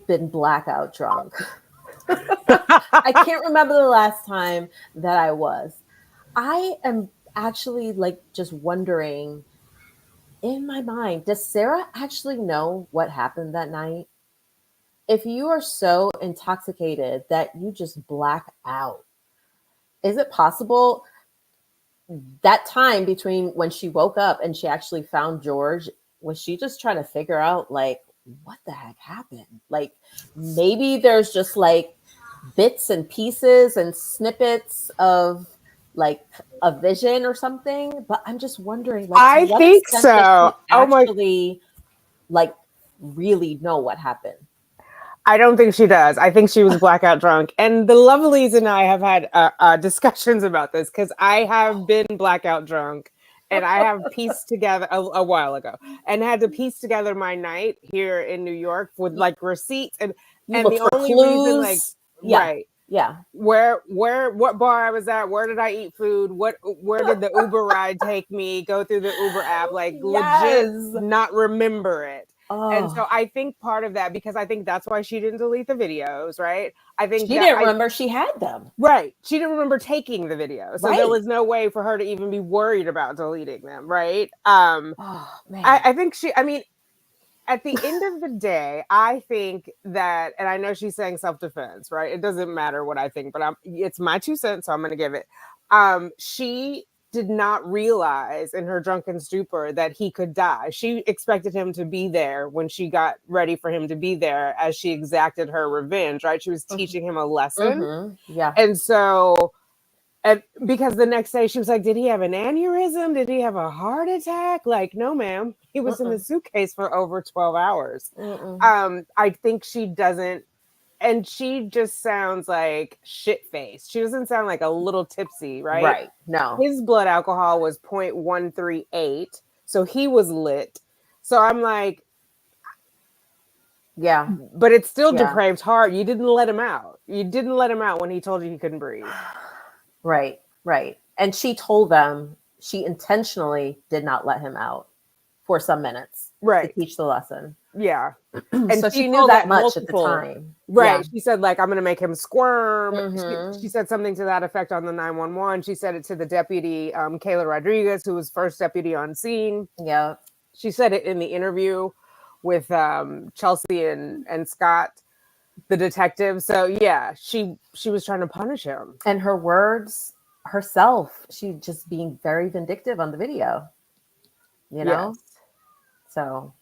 been blackout drunk. I can't remember the last time that I was. I am actually like just wondering in my mind, does Sarah actually know what happened that night? If you are so intoxicated that you just black out, is it possible that time between when she woke up and she actually found George, was she just trying to figure out like what the heck happened? Like maybe there's just like bits and pieces and snippets of like a vision or something, but I'm just wondering like I think so. Actually like really know what happened. I don't think she does. I think she was blackout drunk. And the lovelies and I have had discussions about this because I have been blackout drunk and I have pieced together a while ago and had to piece together my night here in New York with like receipts and the only reason like right. Yeah. What bar I was at, where did I eat food? Where did the Uber ride take me? Go through the Uber app, like legit not remember it. Oh. And so I think part of that, because I think that's why she didn't delete the videos, right? I think she didn't remember she had them. Right. She didn't remember taking the video. So there was no way for her to even be worried about deleting them, right? Man. I think at the end of the day, I think that, and I know she's saying self-defense, right? It doesn't matter what I think, but it's my 2 cents, so I'm going to give it. She did not realize in her drunken stupor that he could die. She expected him to be there when she got ready for him to be there as she exacted her revenge, right? She was teaching him a lesson. Mm-hmm. Yeah. And so, and because the next day she was like, did he have an aneurysm? Did he have a heart attack? Like, no, ma'am. He was in the suitcase for over 12 hours. I think she doesn't, and she just sounds like shit-faced. She doesn't sound like a little tipsy, right? Right. No. His blood alcohol was 0.138. So he was lit. So I'm like, yeah. But it's still depraved heart. You didn't let him out. You didn't let him out when he told you he couldn't breathe. Right. And she told them she intentionally did not let him out for some minutes to teach the lesson. Yeah. And so she knew that much at the time. Right. Yeah. She said, like, I'm going to make him squirm. She said something to that effect on the 911. She said it to the deputy, Kayla Rodriguez, who was first deputy on scene. Yeah. She said it in the interview with Chelsea and Scott, the detective. So, yeah, she was trying to punish him. And her words herself, she just being very vindictive on the video, you know? Yes. So...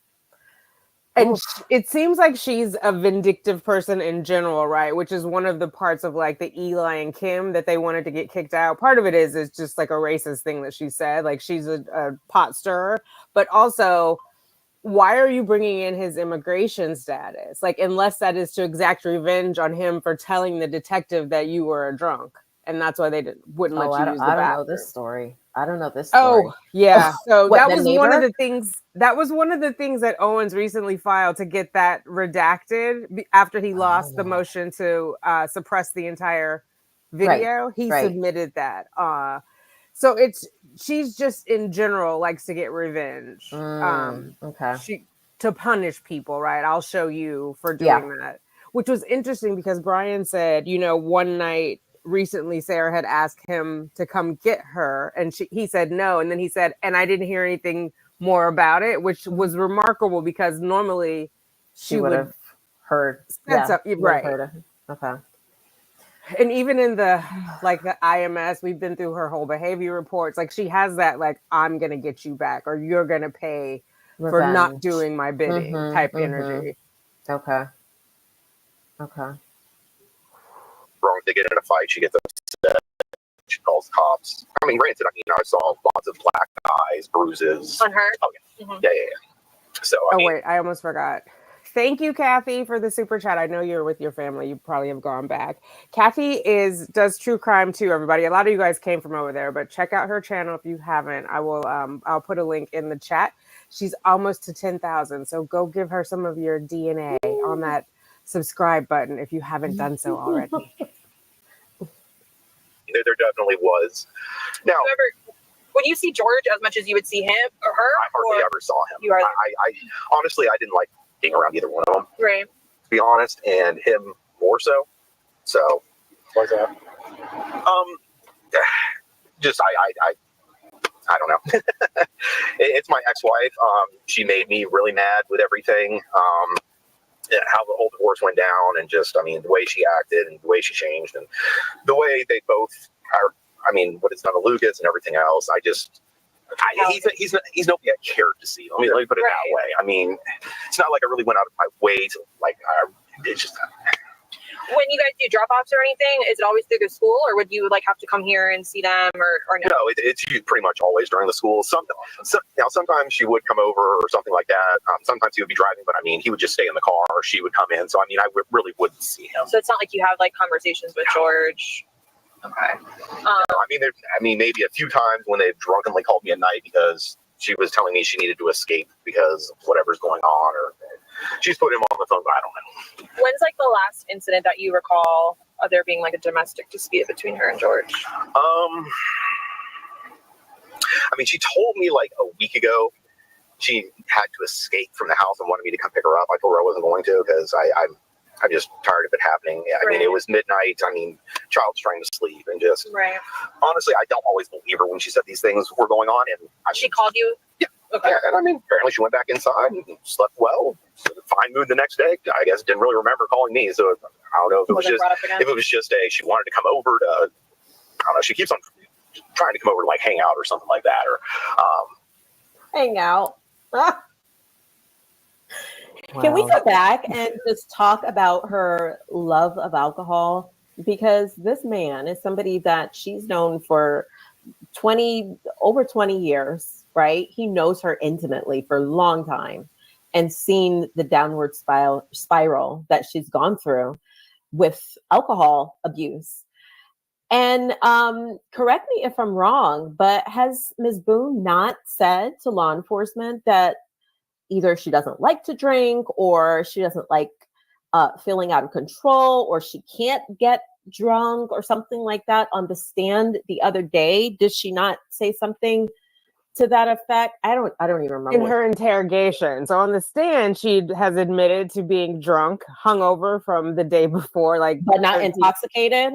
And it seems like she's a vindictive person in general, right? Which is one of the parts of like the Eli and Kim that they wanted to get kicked out. Part of it is just like a racist thing that she said. Like she's a pot stirrer. But also, why are you bringing in his immigration status? Like, unless that is to exact revenge on him for telling the detective that you were a drunk. And that's why they wouldn't let you use the bathroom. I don't know this story. I don't know this story. Oh, yeah. So what, that was one of the things. That was one of the things that Owens recently filed to get that redacted after he lost the motion to suppress the entire video. He submitted that. So she's just in general likes to get revenge. Okay. To punish people, right? I'll show you for doing that. Which was interesting because Brian said, one night recently Sarah had asked him to come get her and he said no, and then he said, and I didn't hear anything more about it, which was remarkable because normally she would have heard. Right. Heard it. Okay. And even in the IMS, we've been through her whole behavior reports. Like she has that, like, I'm going to get you back or you're going to pay for not doing my bidding type energy. Okay. Wrong, they get in a fight, she gets upset, she calls cops. I mean, granted, I saw lots of black eyes, bruises. On her? Oh, yeah. Mm-hmm. Yeah. So, wait, I almost forgot. Thank you, Kathy, for the super chat. I know you're with your family. You probably have gone back. Kathy does true crime too, everybody. A lot of you guys came from over there, but check out her channel if you haven't. I'll put a link in the chat. She's almost to 10,000. So go give her some of your DNA on that subscribe button if you haven't done so already. There definitely was. Now, would you see George as much as you would see him or her? I hardly ever saw him. You are I honestly, I didn't like being around either one of them. Right. To be honest, and him more so. So, Why's that? Just I don't know. It's my ex-wife. She made me really mad with everything. How the whole divorce went down, and just, the way she acted and the way she changed, and the way they both are. What it's done to Lucas and everything else. He's nobody I cared to see. Let me put it that way. It's not like I really went out of my way to it's just. When you guys do drop-offs or anything, is it always through the school, or would you have to come here and see them, or no? No, it's pretty much always during the school. Sometimes she would come over or something like that. Sometimes he would be driving, but he would just stay in the car. Or she would come in. So I really wouldn't see him. So it's not like you have conversations with George. Okay. Maybe a few times when they've drunkenly called me at night because she was telling me she needed to escape because of whatever's going on, or she's put him on the phone, but I don't know. When's the last incident that you recall of there being a domestic dispute between her and George? She told me a week ago she had to escape from the house and wanted me to come pick her up. I told her I wasn't going to because I'm just tired of it happening. It was midnight. Child's trying to sleep, and just honestly, I don't always believe her when she said these things were going on. And she called you? Yeah. Okay. And apparently she went back inside and slept well. Fine mood the next day. I guess didn't really remember calling me. So I don't know if it was just she wanted to come over to. I don't know. She keeps on trying to come over to hang out or something like that, or hang out. Wow. Can we go back and just talk about her love of alcohol? Because this man is somebody that she's known for over 20 years, right? He knows her intimately for a long time and seen the downward spiral that she's gone through with alcohol abuse. And correct me if I'm wrong, but has Ms. Boone not said to law enforcement that either she doesn't like to drink, or she doesn't like feeling out of control, or she can't get drunk or something like that on the stand the other day? Did she not say something to that effect? I don't even remember. In her interrogation. So on the stand, she has admitted to being drunk, hungover from the day before, but not intoxicated.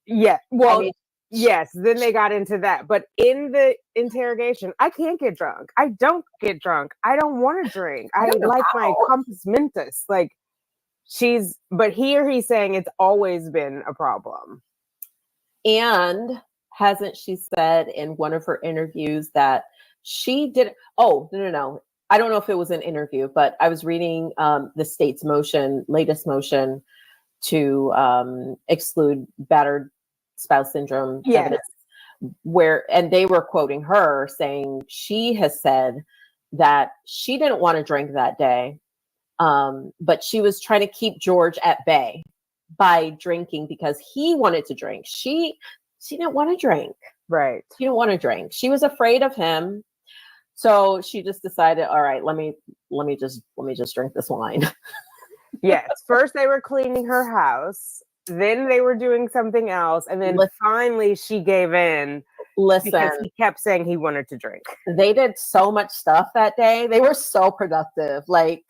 Yeah. Well, yes, then they got into that. But in the interrogation, I can't get drunk. I don't get drunk. I don't want to drink. I like my Compass Mentis. But here he's saying it's always been a problem. And hasn't she said in one of her interviews that she did? Oh, no. I don't know if it was an interview, but I was reading the state's latest motion to exclude battered spouse syndrome evidence, and they were quoting her saying she has said that she didn't want to drink that day, but she was trying to keep George at bay by drinking because he wanted to drink. She didn't want to drink. Right. She didn't want to drink. She was afraid of him. So she just decided, all right, let me just drink this wine. Yes. First they were cleaning her house, then they were doing something else, and then finally she gave in Listen, because he kept saying he wanted to drink. they did so much stuff that day. They were so productive. Like,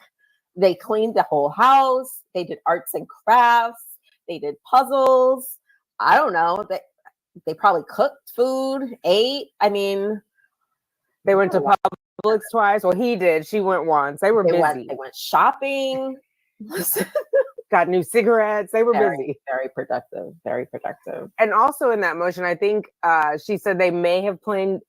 they cleaned the whole house. They did arts and crafts. They did puzzles. I don't know. They probably cooked food, ate. I mean, They went to Publix twice. Well, he did. She went once. They were busy. They went shopping. Got new cigarettes. They were busy. Very productive. Very productive. And also in that motion, I think she said they may have played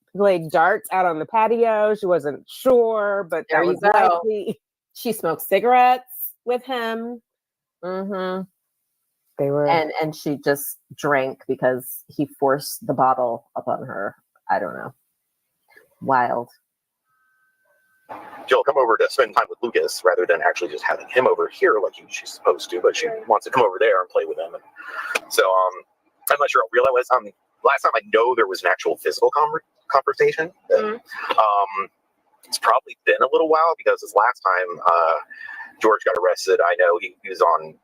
darts out on the patio. She wasn't sure, but that was likely. She smoked cigarettes with him. Mm-hmm. They were, and she just drank because he forced the bottle upon her. I don't know. Wild. She'll come over to spend time with Lucas rather than actually just having him over here like she's supposed to, but she wants to come over there and play with him. And so I'm not sure how real that was. Last time I know there was an actual physical conversation. It's probably been a little while because this last time George got arrested, I know he was on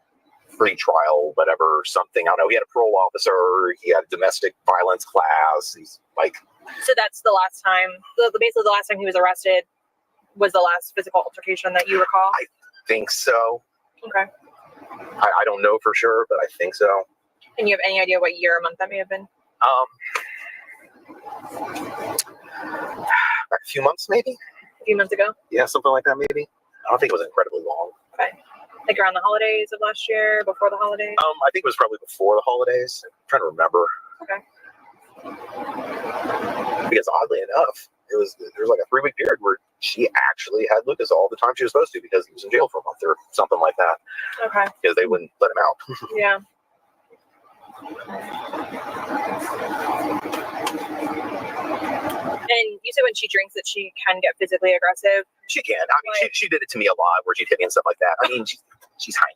free trial, whatever, something. I don't know. He had a parole officer. He had a domestic violence class. He's like. So that's the last time. Basically, the last time he was arrested was the last physical altercation that you recall. I think so. Okay. I don't know for sure, but I think so. And you have any idea what year or month that may have been? A few months, maybe. A few months ago. Yeah, something like that, maybe. I don't think it was incredibly long. Okay. Like around the holidays of last year, before the holidays? I think it was probably before the holidays. I'm trying to remember. Okay. Because oddly enough, there was like a 3-week period where she actually had Lucas all the time she was supposed to because he was in jail for a month or something like that. Okay. Because they wouldn't let him out. Yeah. And you said when she drinks that she can get physically aggressive. She can. I mean, she did it to me a lot where she'd hit me and stuff like that. I mean, she's tiny.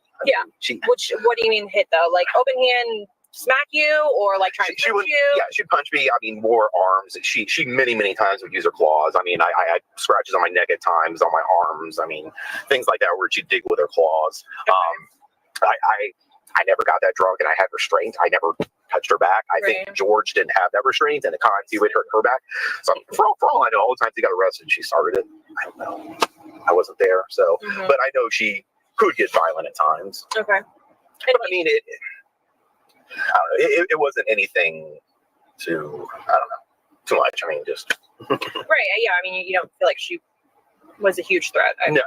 What do you mean hit though? Like open hand smack you or like try to punch you? Yeah, she'd punch me. I mean, more arms. She many times would use her claws. I mean, I had scratches on my neck at times, on my arms. I mean, things like that where she'd dig with her claws. Okay. I never got that drunk and I had restraint. I never touched her back. I think George didn't have that restraint, and at times he would hurt her back. So for all I know, all the times he got arrested, she started it. I don't know. I wasn't there, so but I know she could get violent at times. Okay. But I mean, it wasn't anything too much. I mean, just right. Yeah. I mean, you don't feel like she was a huge threat. No,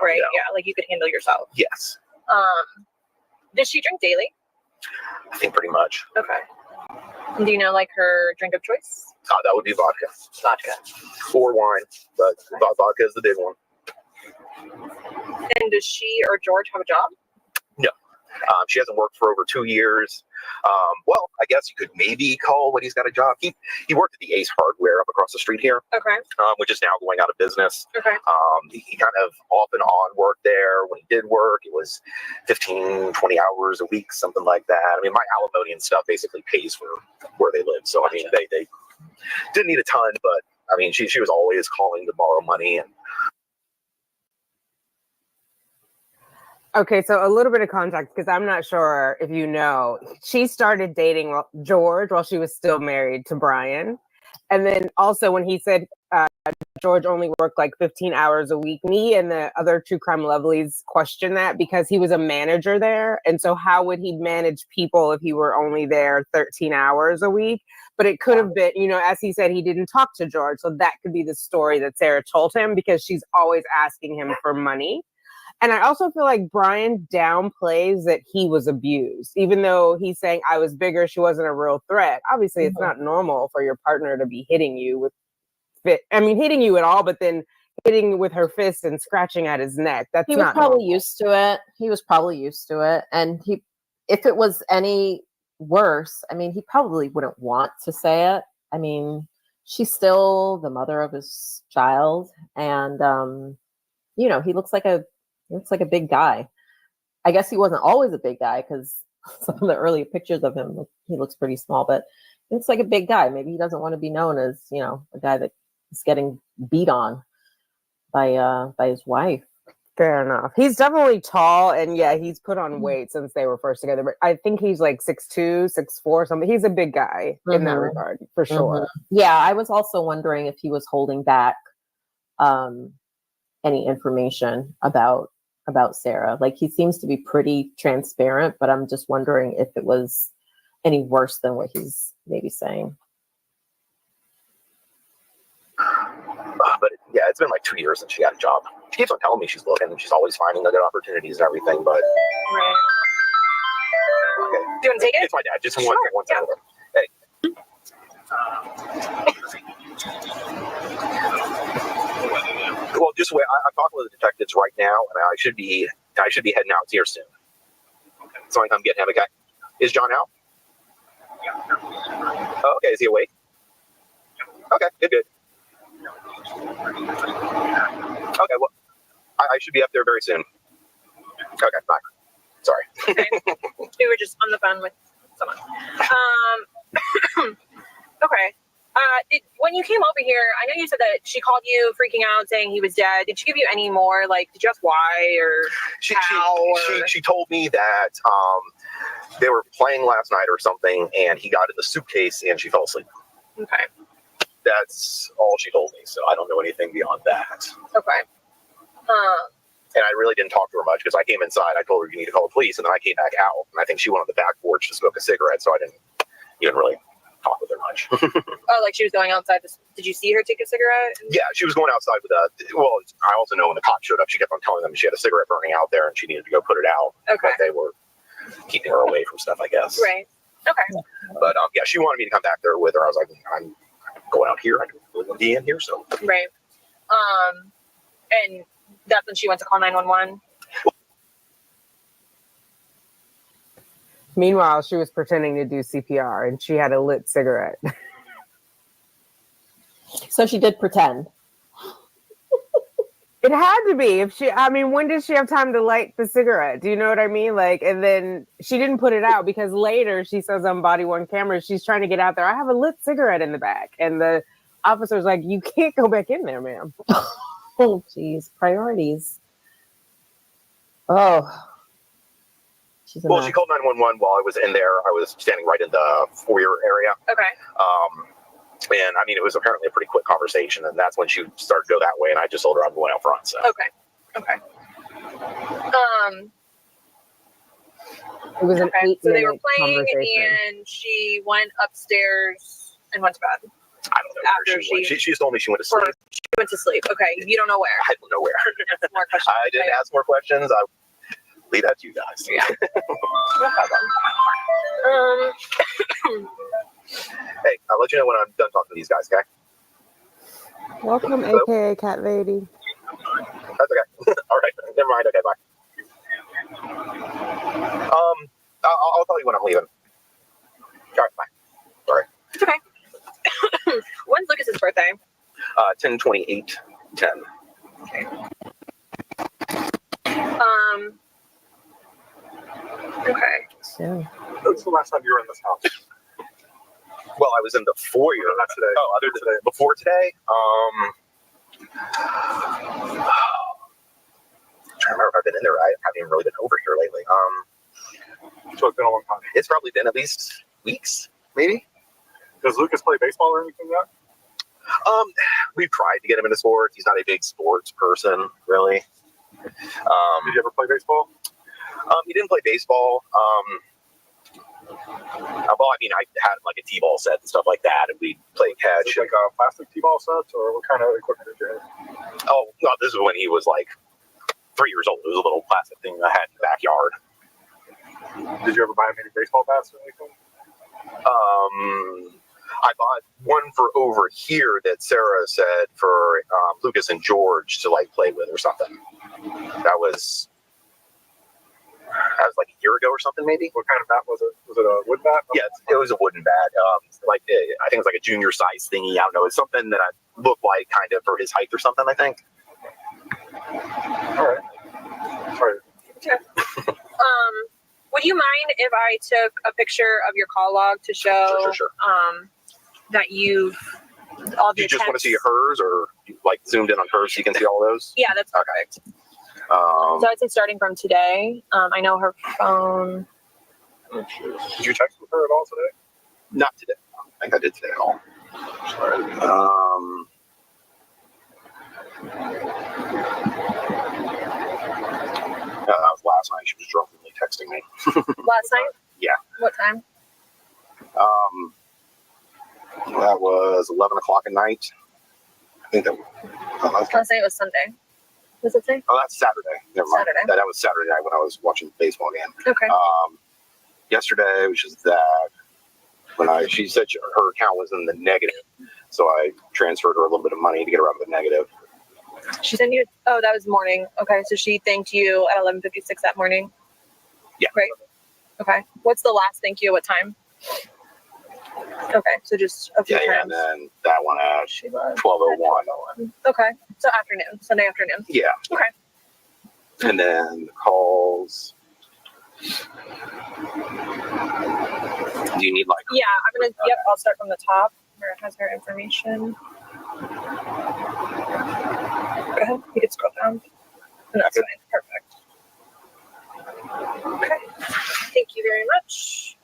right. No. Yeah. Like you could handle yourself. Yes. Does she drink daily? I think pretty much. Okay. Do you know like her drink of choice? That would be vodka. Vodka. Or wine, but vodka is the big one. And does she or George have a job? No. She hasn't worked for over 2 years. Well, I guess you could maybe call when he's got a job. He worked at the Ace Hardware up across the street here. Okay. Which is now going out of business. Okay. He kind of off and on worked there. When he did work, it was 15, 20 hours a week, something like that. I mean, my alimony and stuff basically pays for where they live. So, I mean, they didn't need a ton, but I mean, she was always calling to borrow money. And okay, so a little bit of context, because I'm not sure if you know, she started dating George while she was still married to Brian. And then also when he said George only worked like 15 hours a week, me and the other true crime lovelies questioned that because he was a manager there. And so how would he manage people if he were only there 13 hours a week? But it could have been, you know, as he said, he didn't talk to George. So that could be the story that Sarah told him because she's always asking him for money. And I also feel like Brian downplays that he was abused, even though he's saying I was bigger, she wasn't a real threat. Obviously, it's not normal for your partner to be hitting you with hitting you at all, but then hitting with her fist and scratching at his neck. That's he was not probably normal. used to it. He was probably used to it. And if it was any worse, I mean, he probably wouldn't want to say it. I mean, she's still the mother of his child. And, you know, he looks like a big guy. I guess he wasn't always a big guy because some of the earlier pictures of him, he looks pretty small, but he looks like a big guy. Maybe he doesn't want to be known as, you know, a guy that is getting beat on by his wife. Fair enough. He's definitely tall, and yeah, he's put on weight since they were first together. But I think he's like 6'2", 6'4", something. He's a big guy in that regard, for sure. Yeah, I was also wondering if he was holding back any information about Sarah. Like, he seems to be pretty transparent, but I'm just wondering if it was any worse than what he's maybe saying. But yeah, it's been like 2 years since she got a job. She keeps on telling me she's looking and she's always finding the good opportunities and everything, but... Right. Okay. Do you want to take it? It's my dad. Just Sure, one yeah. second. Hey. Well, just wait. I'm talking with the detectives right now, and I should be heading out here soon. So I can come get him. Okay. Is John out? Oh, okay. Is he awake? Okay. Good. Okay. Well, I should be up there very soon. Okay. Bye. Sorry. Okay. We were just on the phone with someone. Okay. When you came over here, I know you said that she called you freaking out saying he was dead. Did she give you any more, like, did you ask why or how? She told me that they were playing last night or something, and he got in the suitcase and she fell asleep. Okay. That's all she told me, so I don't know anything beyond that. Okay. And I really didn't talk to her much because I came inside. I told her you need to call the police, and then I came back out, and I think she went on the back porch to smoke a cigarette, so I didn't even really talk with her much. Oh, like she was going outside. Did you see her take a cigarette? Yeah, she was going outside with well, I also know when the cops showed up, she kept on telling them she had a cigarette burning out there, and she needed to go put it out. Okay. But they were keeping her away from stuff, I guess. Right. Okay. But yeah, she wanted me to come back there with her. I was like, I'm going out here. I don't really be in here, so. Right. And that's when she went to call 911. Meanwhile, she was pretending to do CPR, and she had a lit cigarette. So she did pretend. It had to be. When did she have time to light the cigarette? Do you know what I mean? Like, and then she didn't put it out because later she says on body worn camera, she's trying to get out there. I have a lit cigarette in the back. And the officer's like, you can't go back in there, ma'am. Oh, geez. Priorities. Oh. Well, she called 911 while I was in there. I was standing right in the foyer area. Okay. And it was apparently a pretty quick conversation, and that's when she started to go that way, and I just told her I'm going out front. So. Okay. It was an 8-minute so they were playing, conversation. and she went upstairs and went to bed. I don't know where she went. She just told me she went to sleep. She went to sleep. Okay, you don't know where. I don't know where. More questions. I didn't ask more questions. I leave that to you guys. Yeah. Hey, I'll let you know when I'm done talking to these guys, okay? Welcome, Hello? AKA Cat Lady. That's okay. All right. Never mind. Okay, bye. I'll tell you when I'm leaving. All right, bye. Sorry. It's okay. When's Lucas's birthday? 10/28/10. Okay. Okay. So. When's the last time you were in this house? Well, I was in the foyer. Not today. Oh, other than today. Before today? I'm trying to remember if I've been in there. I haven't even really been over here lately. So it's been a long time. It's probably been at least weeks, maybe. Does Lucas play baseball or anything yet? We've tried to get him into sports. He's not a big sports person, really. Did you ever play baseball? He didn't play baseball. I had like a T-ball set and stuff like that, and we'd play catch. Is it like a plastic T-ball set, or what kind of equipment did you have? Oh, no, this is when he was like 3 years old. It was a little plastic thing I had in the backyard. Did you ever buy him any baseball bats or anything? I bought one for over here that Sarah said for Lucas and George to like play with or something. That was like a year ago or something, maybe. What kind of bat was it? Was it a wood bat? Yeah, it was a wooden bat. I think it was like a junior size thingy. I don't know. It's something that I look like kind of for his height or something, I think. All right. Yeah. Would you mind if I took a picture of your call log to show Sure. that you've all the Do you just want to attempts? see hers, or like zoomed in on hers so you can see all those? Yeah, that's perfect. So I'd say starting from today. I know her phone. Did you text with her at all today? Not today. I think I did today at all. Sorry. That was last night. She was drunkenly texting me. Last night? Yeah. What time? That was 11 o'clock at night. I think that. Last night was Sunday. Was it Sunday? Oh, that's Saturday. Never mind. Saturday. That was Saturday night when I was watching the baseball game. Okay. Yesterday, which is that, she said her account was in the negative, so I transferred her a little bit of money to get her out of the negative. She sent you. Oh, that was morning. Okay, so she thanked you at 11:56 that morning. Yeah. Right. Okay. What's the last thank you? What time? Okay, so just a few Yeah, times. and then that one at 12:01. Okay, so afternoon, Sunday afternoon. Yeah. Okay. And then the calls. Do you need like? Yeah, I'm gonna. Yep, I'll start from the top where it has her information. Go ahead. You can scroll down. No, that's fine. Perfect. Okay. Thank you very much.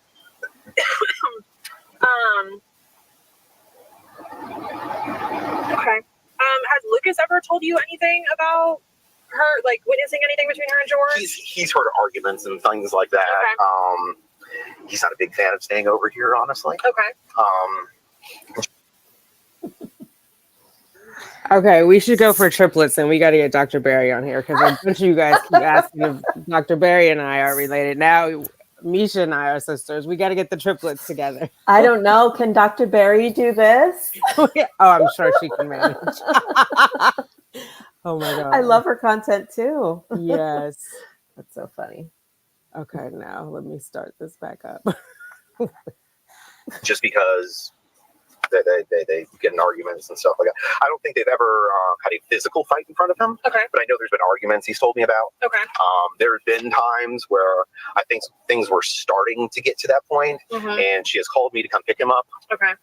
Okay. Has Lucas ever told you anything about her, like witnessing anything between her and George? He's heard arguments and things like that. Okay. He's not a big fan of staying over here, honestly. Okay. Okay, we should go for triplets, and we got to get Dr. Barry on here because a bunch of you guys keep asking if Dr. Barry and I are related. Now, Misha and I are sisters. We got to get the triplets together. I don't know. Can Dr. Barry do this? Oh, I'm sure she can manage. Oh my God. I love her content too. Yes. That's so funny. Okay, now let me start this back up. Just because they get in arguments and stuff like that. I don't think they've ever had a physical fight in front of him. Okay. But I know there's been arguments he's told me about. Okay. There have been times where I think things were starting to get to that point, and she has called me to come pick him up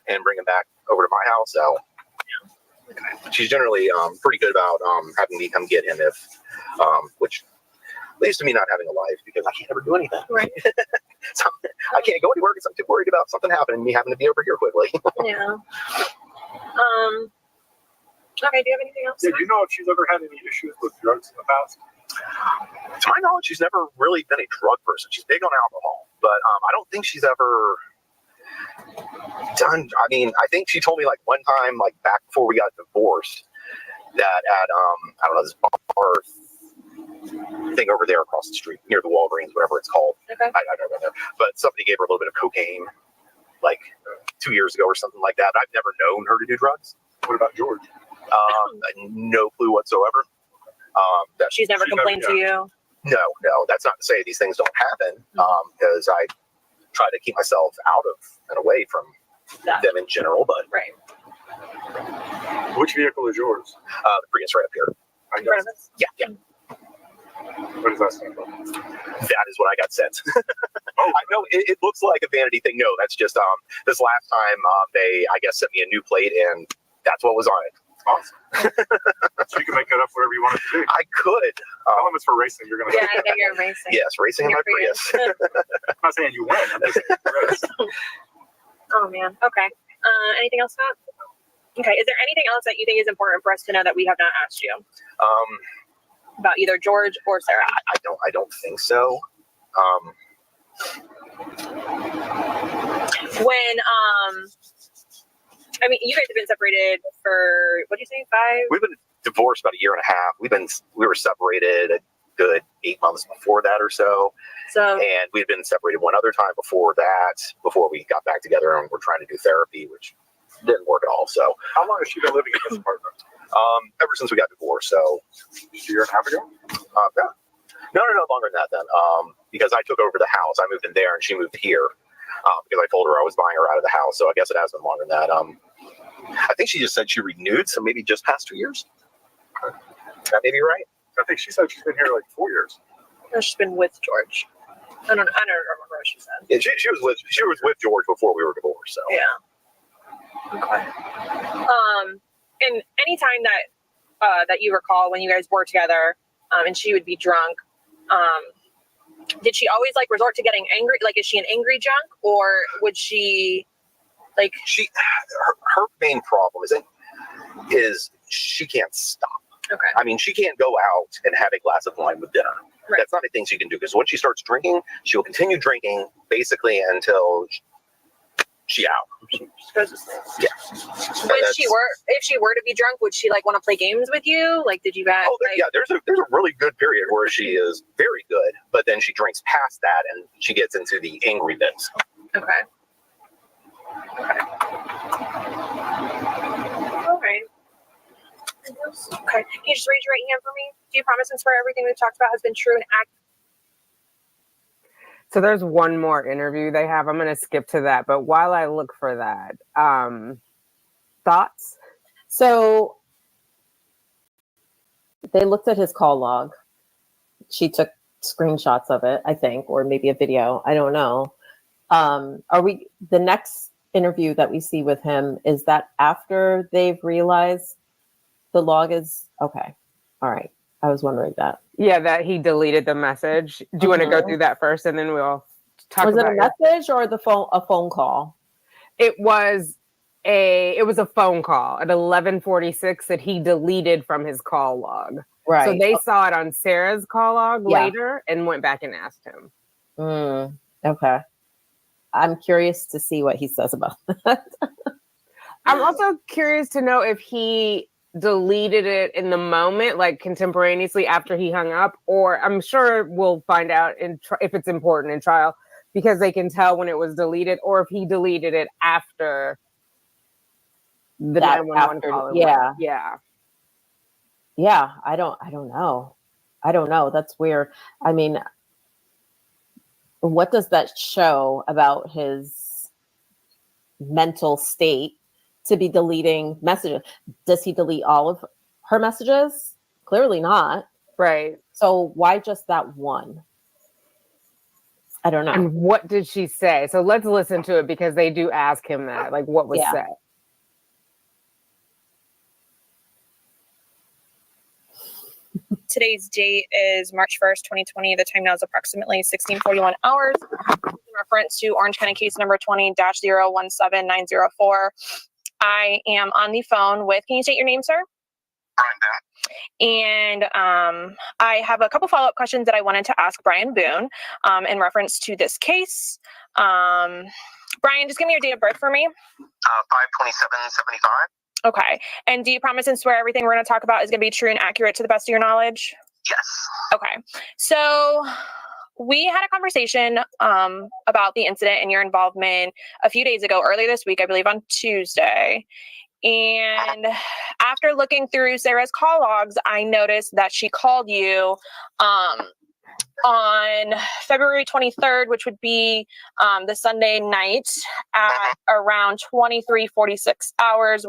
and bring him back over to my house. So she's generally pretty good about having me come get him which leads to me not having a life because I can't ever do anything. Right. So I can't go anywhere because I'm too worried about something happening, me having to be over here quickly. Yeah. Okay, do you have anything else? Yeah, do you know if she's ever had any issues with drugs in the past? To my knowledge, she's never really been a drug person. She's big on alcohol, but I don't think she's ever done. I mean, I think she told me like one time, like back before we got divorced, that at I don't know, this bar thing over there across the street near the Walgreens, whatever it's called. Okay. I don't know, but somebody gave her a little bit of cocaine, like 2 years ago or something like that. I've never known her to do drugs. What about George? No clue whatsoever. She's never complained to you? No. That's not to say these things don't happen, because I try to keep myself out of and away from them in general. But right. Which vehicle is yours? The Prius right up here. In front of us? Yeah. What does that stand for? That is what I got sent. I know it looks like a vanity thing. No, that's just this last time they I guess sent me a new plate and that's what was on it. Awesome. So you can make that up whatever you want it to be. I could. Tell them it's for racing. You're gonna. Yeah, I know you're racing. Yes, racing in my Prius. I'm not saying you win. I'm just saying you race. Oh man. Okay. Anything else, Matt? Okay. Is there anything else that you think is important for us to know that we have not asked you about either George or Sarah? I don't think so. When I mean, you guys have been separated for what do you say, 5? We've been divorced about a year and a half. We were separated a good 8 months before that or so. And we'd been separated one other time before that, before we got back together and we're trying to do therapy, which didn't work at all. So how long has she been living in this apartment? Ever since we got divorced. So a year and a half ago? No, longer than that then. Because I took over the house. I moved in there and she moved here. Because I told her I was buying her out of the house. So I guess it has been longer than that. I think she just said she renewed, so maybe just past 2 years. That may be right. I think she said she's been here like 4 years. No, she's been with George. I don't remember what she said. Yeah, she was with George before we were divorced. So yeah. Okay. And any time that you recall when you guys were together, and she would be drunk. Did she always like resort to getting angry? Like, is she an angry drunk, or would she like? Her main problem is she can't stop. Okay. I mean, she can't go out and have a glass of wine with dinner. Right. That's not a thing she can do, because once she starts drinking, she will continue drinking basically until she out. Yeah. If she were to be drunk, would she like want to play games with you? Like, did you guys? Oh, yeah. There's a really good period where she is very good, but then she drinks past that and she gets into the angry bits. Okay. All right. Okay. Can you just raise your right hand for me? Do you promise and swear everything we've talked about has been true and accurate? So there's one more interview they have. I'm going to skip to that. But while I look for that, thoughts? So they looked at his call log. She took screenshots of it, I think, or maybe a video. I don't know. The next interview that we see with him, is that after they've realized the log is okay? All right. I was wondering that. Yeah, that he deleted the message. Do you want to go through that first, and then we'll talk about it? Was it a message or a phone call? It was a phone call at 11:46 that he deleted from his call log. Right. So they saw it on Sarah's call log later and went back and asked him. Okay. I'm curious to see what he says about that. I'm also curious to know if he deleted it in the moment, like contemporaneously after he hung up, or I'm sure we'll find out if it's important in trial, because they can tell when it was deleted, or if he deleted it after the 911 call. Yeah. I don't know. That's weird. I mean, what does that show about his mental state to be deleting messages? Does he delete all of her messages? Clearly not. Right. So why just that one? I don't know. And what did she say? So let's listen to it, because they do ask him that. Like, what was said? Today's date is March 1st, 2020. The time now is approximately 16:41 hours. In reference to Orange County case number 20-017904. I am on the phone with, can you state your name, sir? And I have a couple follow-up questions that I wanted to ask Brian Boone in reference to this case. Brian, just give me your date of birth for me. 5/27/75. Okay. And do you promise and swear everything we're going to talk about is going to be true and accurate to the best of your knowledge? Yes. Okay. So we had a conversation about the incident and your involvement a few days ago, earlier this week, I believe on Tuesday. And after looking through Sarah's call logs, I noticed that she called you on February 23rd, which would be the Sunday night at around 23:46 hours,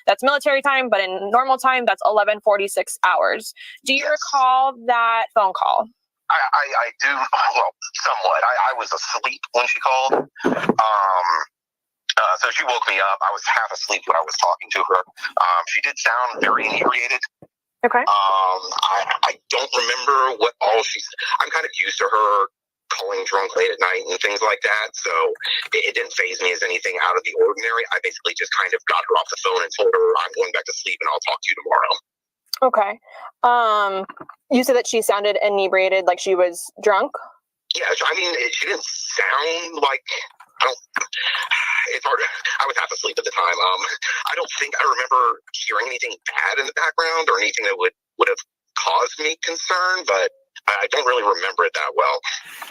that's military time, but in normal time, that's 11:46 hours. Do you recall that phone call? I do, well, somewhat. I was asleep when she called. So she woke me up. I was half asleep when I was talking to her. She did sound very inebriated. Okay. I don't remember what all she said. I'm kind of used to her calling drunk late at night and things like that, so it didn't faze me as anything out of the ordinary. I basically just kind of got her off the phone and told her I'm going back to sleep and I'll talk to you tomorrow. Okay. You said that she sounded inebriated, like she was drunk? Yeah, I mean, she didn't sound like, it's hard. I was half asleep at the time. I don't think I remember hearing anything bad in the background or anything that would have caused me concern, but I don't really remember it that well.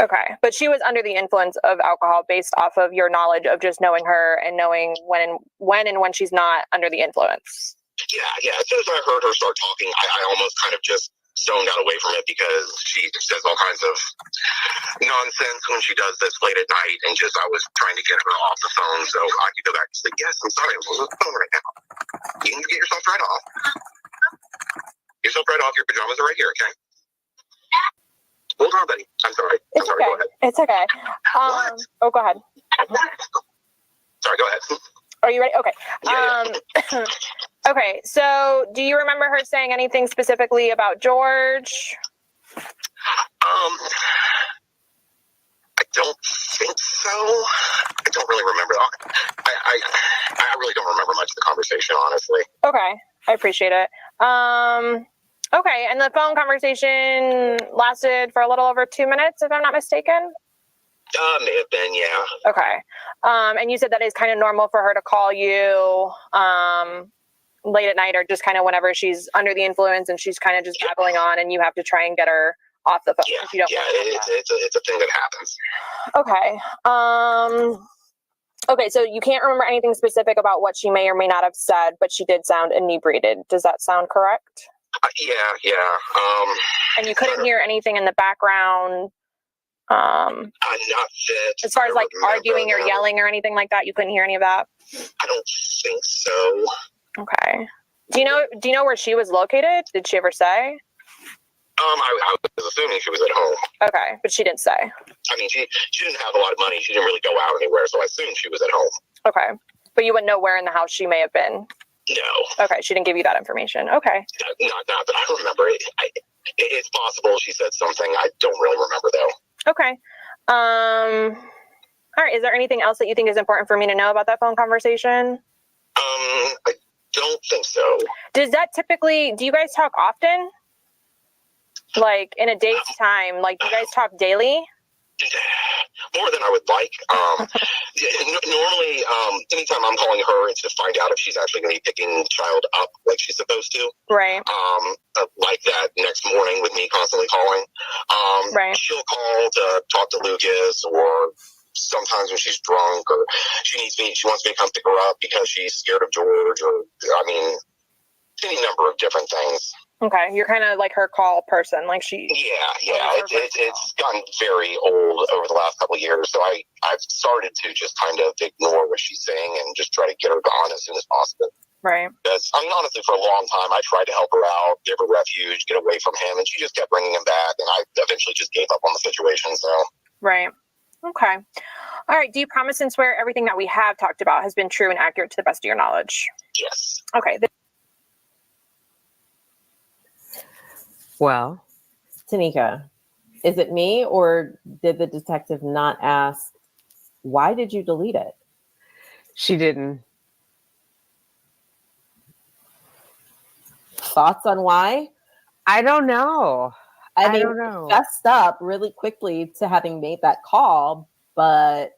Okay. But she was under the influence of alcohol based off of your knowledge of just knowing her and knowing when and when she's not under the influence. Yeah. As soon as I heard her start talking, I almost kind of just zoned out away from it, because she says all kinds of nonsense when she does this late at night, and just I was trying to get her off the phone so I could go back to sleep. Yes, I'm sorry, I'm on the phone right now. You can get yourself right off. Get yourself right off. Your pajamas are right here, okay? Hold on, buddy. I'm sorry. It's sorry. okay. Go ahead. It's okay. What? Oh, go ahead. Sorry, go ahead. Are you ready? Okay. Yeah. Okay, so do you remember her saying anything specifically about George? I don't think so. I don't really remember. I really don't remember much of the conversation, honestly. Okay, I appreciate it. Okay, and the phone conversation lasted for a little over 2 minutes, if I'm not mistaken? May have been, yeah. Okay. And you said that is kind of normal for her to call you late at night or just kind of whenever she's under the influence and she's kind of just babbling on and you have to try and get her off the phone. Yeah, if you don't it's a thing that happens. Okay. Okay, so you can't remember anything specific about what she may or may not have said, but she did sound inebriated. Does that sound correct? Yeah. And you couldn't hear anything in the background? Not that. As far as like remember, arguing or yelling or anything like that, you couldn't hear any of that? I don't think so. Okay. Do you know where she was located? Did she ever say? I was assuming she was at home. Okay, but she didn't say. I mean, she didn't have a lot of money. She didn't really go out anywhere, so I assumed she was at home. Okay, but you wouldn't know where in the house she may have been? No. Okay, she didn't give you that information. Okay. Not that I remember. It's possible she said something. I don't really remember, though. Okay. All right, is there anything else that you think is important for me to know about that phone conversation? I don't think so. Do you guys talk often? Like in a day's time? Like, do you guys talk daily? More than I would like. Normally, anytime I'm calling her, it's to find out if she's actually going to be picking the child up like she's supposed to. Right. Like that next morning with me constantly calling. Right. She'll call to talk to Lucas, or sometimes when she's drunk, or she wants me to come pick her up because she's scared of George, or any number of different things. Okay, you're kind of like her call person, like she. Yeah. It's gotten very old over the last couple of years, so I've started to just kind of ignore what she's saying and just try to get her gone as soon as possible. Right. Because honestly, for a long time, I tried to help her out, give her refuge, get away from him, and she just kept bringing him back, and I eventually just gave up on the situation. So. Right. Okay. All right. Do you promise and swear everything that we have talked about has been true and accurate to the best of your knowledge? Yes. Okay. Well, Tanika, is it me or did the detective not ask, why did you delete it? she didn't. Thoughts on why? I don't know. I mean, don't know. fessed up really quickly to having made that call, but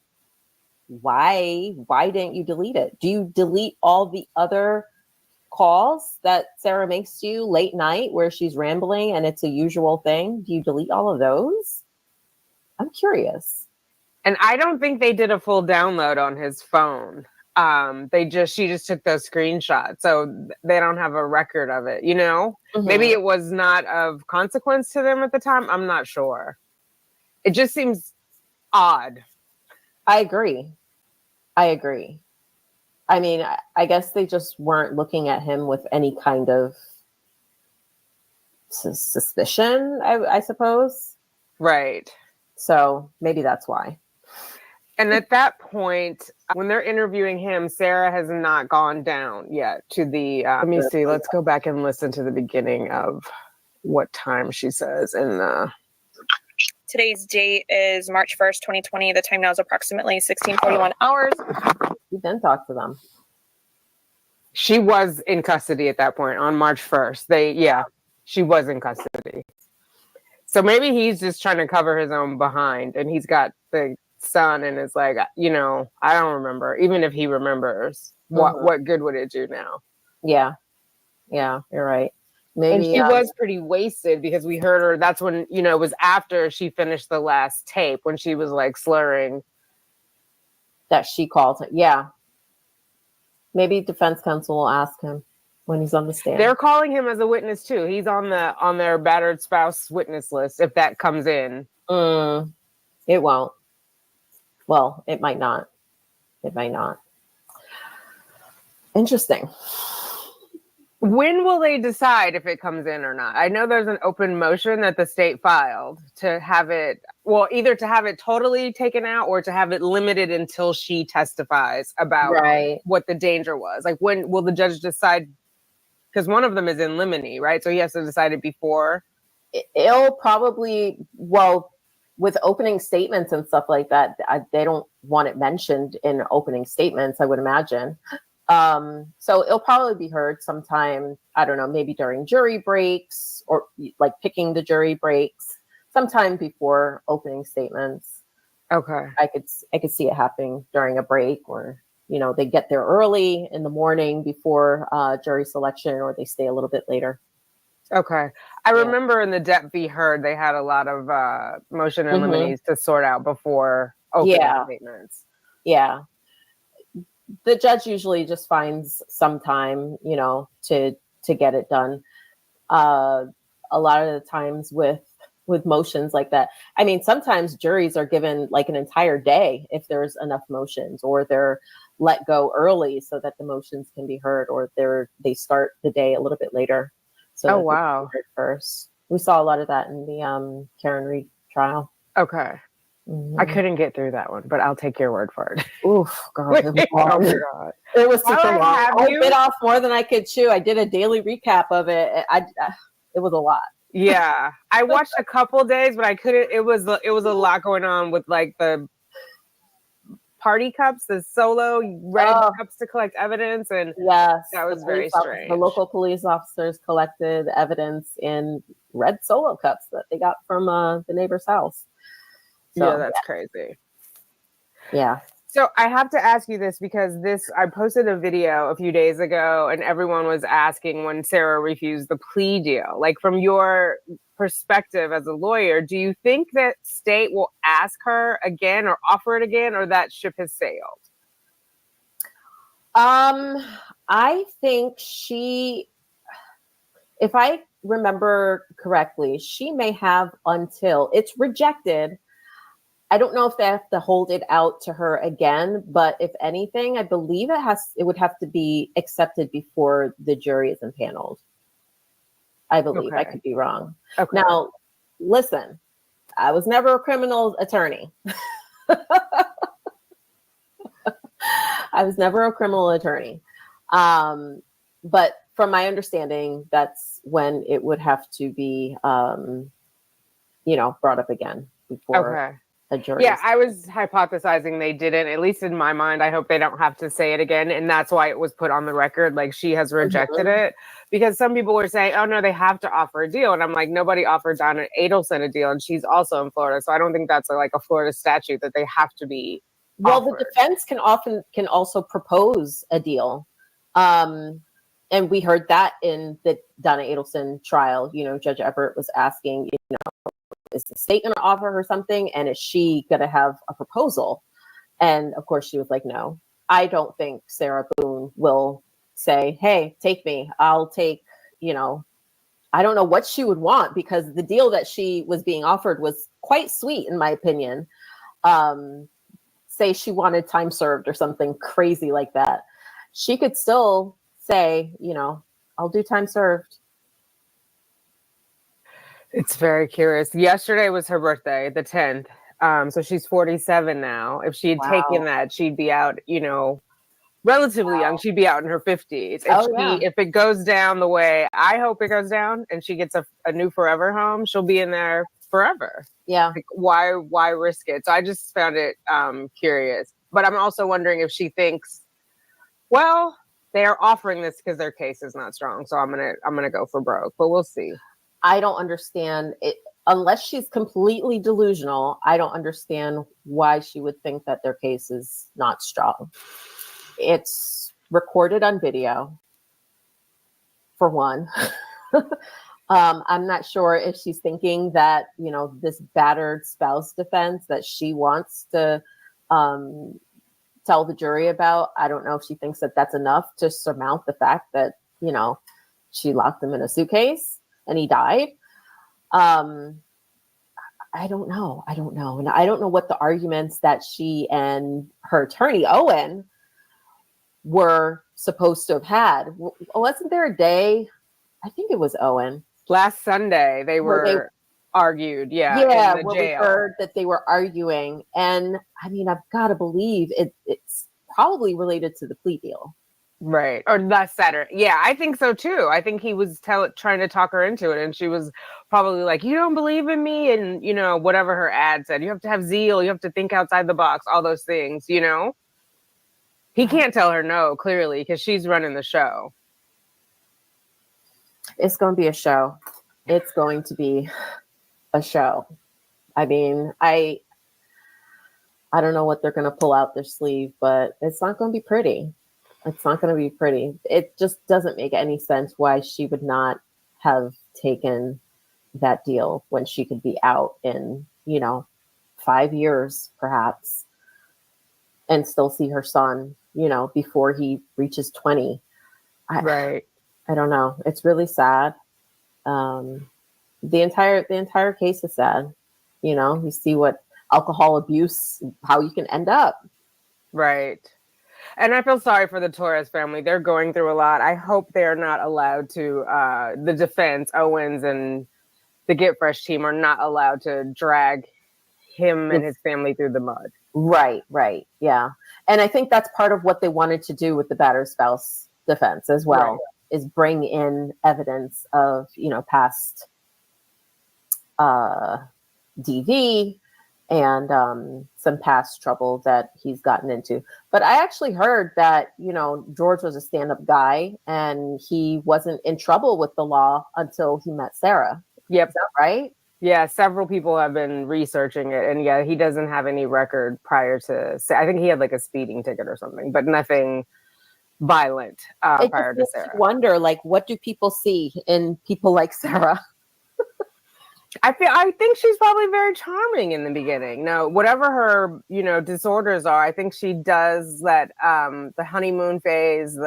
why didn't you delete it? Do you delete all the other calls that Sarah makes to you late night where she's rambling and it's a usual thing? Do you delete all of those? I'm curious. And I don't think they did a full download on his phone. She just took those screenshots, so they don't have a record of it, you know? Mm-hmm. Maybe it was not of consequence to them at the time. I'm not sure. It just seems odd. I agree. I mean, I guess they just weren't looking at him with any kind of suspicion, I suppose. Right. So maybe that's why. And at that point, when they're interviewing him, Sarah has not gone down yet to the, let me see, let's go back and listen to the beginning of what time she says. And Today's date is March 1st, 2020. The time now is approximately 16:41 hours. You then talk to them. she was in custody at that point on March 1st. She was in custody. So maybe he's just trying to cover his own behind, and he's got the son, and it's like, I don't remember. Even if he remembers, what good would it do now? Yeah, you're right. Maybe, and she was pretty wasted because we heard her. That's when, it was after she finished the last tape when she was like slurring. That she called him. Yeah. Maybe defense counsel will ask him when he's on the stand. They're calling him as a witness too. He's on their battered spouse witness list. If that comes in, it won't. Well, it might not. Interesting. When will they decide if it comes in or not? I know there's an open motion that the state filed to have it, either to have it totally taken out or to have it limited until she testifies about what the danger was. Like, when will the judge decide Because one of them is in limine, right? So he has to decide it before. It'll probably, well, with opening statements and stuff like that, they don't want it mentioned in opening statements, I would imagine. So it'll probably be heard sometime, I don't know, maybe during jury breaks or like picking the jury breaks, sometime before opening statements. Okay. I could see it happening during a break, or, you know, they get there early in the morning before jury selection, or they stay a little bit later. Okay. I remember in the Depp v. Heard, they had a lot of motion and limines to sort out before opening statements. Yeah. The judge usually just finds some time, you know, to get it done. A lot of the times with motions like that, I mean, sometimes juries are given like an entire day if there's enough motions, or they're let go early so that the motions can be heard, or they start the day a little bit later. So wow. First, we saw a lot of that in the Karen Reed trial. Okay. I couldn't get through that one, but I'll take your word for it. Oof, God, it was long. Oh my God. It was super long. I bit off more than I could chew. I did a daily recap of it. It was a lot. Yeah, I watched a couple days, but I couldn't. It was a lot going on with like the party cups, the solo red cups to collect evidence, and yes, that was very strange. The local police officers collected evidence in red solo cups that they got from the neighbor's house. So, yeah, that's crazy. Yeah. So I have to ask you this, because I posted a video a few days ago and everyone was asking when Sarah refused the plea deal. Like, from your perspective as a lawyer, do you think that state will ask her again or offer it again, or that ship has sailed? I think if I remember correctly, she may have until it's rejected. I don't know if they have to hold it out to her again, but if anything, I believe it would have to be accepted before the jury is impaneled. I believe. I could be wrong. Okay. Now, listen, I was never a criminal attorney. I was never a criminal attorney. But from my understanding, that's when it would have to be, brought up again before. Okay. Jury. Yeah, I was hypothesizing they didn't, at least in my mind. I hope they don't have to say it again. And that's why it was put on the record. Like, she has rejected it, because some people were saying, oh no, they have to offer a deal. And I'm like, nobody offered Donna Adelson a deal, and she's also in Florida. So I don't think that's like a Florida statute that they have to be offered. The defense can also propose a deal. And we heard that in the Donna Adelson trial. Judge Everett was asking, is the state going to offer her something? And is she going to have a proposal? And of course she was like, no. I don't think Sarah Boone will say, hey, take me. I'll take, I don't know what she would want, because the deal that she was being offered was quite sweet, in my opinion. Say she wanted time served or something crazy like that. She could still say, I'll do time served. It's very curious. Yesterday was her birthday, the 10th. So she's 47 now. If she had taken that, she'd be out, relatively young. She'd be out in her 50s. If it goes down the way I hope it goes down, and she gets a new forever home, she'll be in there forever. Yeah. Like, why risk it? So I just found it curious. But I'm also wondering if she thinks, well, they are offering this because their case is not strong, so I'm gonna go for broke. But we'll see. I don't understand it unless she's completely delusional. I don't understand why she would think that their case is not strong. It's recorded on video, for one. I'm not sure if she's thinking that, this battered spouse defense that she wants to tell the jury about. I don't know if she thinks that that's enough to surmount the fact that, she locked him in a suitcase and he died. I don't know. And I don't know what the arguments that she and her attorney, Owen, were supposed to have had. Wasn't there a day? I think it was Owen. Last Sunday, they were argued. Yeah, in the jail. We heard that they were arguing. And I mean, I've got to believe it's probably related to the plea deal. Right. Or last Saturday. Yeah, I think so too. I think he was trying to talk her into it. And she was probably like, you don't believe in me. And, you know, whatever her ad said, you have to have zeal. You have to think outside the box, all those things, you know? He can't tell her no, clearly, because she's running the show. It's going to be a show. It's going to be a show. I mean, I don't know what they're going to pull out their sleeve, but it's not going to be pretty. It's not going to be pretty. It just doesn't make any sense why she would not have taken that deal when she could be out in, 5 years perhaps and still see her son, before he reaches 20. Right. I don't know. It's really sad. The entire case is sad. You see what alcohol abuse, how you can end up. Right. And I feel sorry for the Torres family. They're going through a lot. I hope they're not allowed to, the defense, Owens and the Get Fresh team are not allowed to drag him and his family through the mud. Right. Yeah. And I think that's part of what they wanted to do with the battered spouse defense as well, right. is bring in evidence of, past DV and some past trouble that he's gotten into. But I actually heard that, George was a stand-up guy and he wasn't in trouble with the law until he met Sarah. Yep. Is that right? Yeah, several people have been researching it. And yeah, he doesn't have any record prior to, I think he had like a speeding ticket or something, but nothing violent prior to Sarah. I wonder, what do people see in people like Sarah? I think she's probably very charming in the beginning. No, whatever her, disorders are, I think she does that, the honeymoon phase,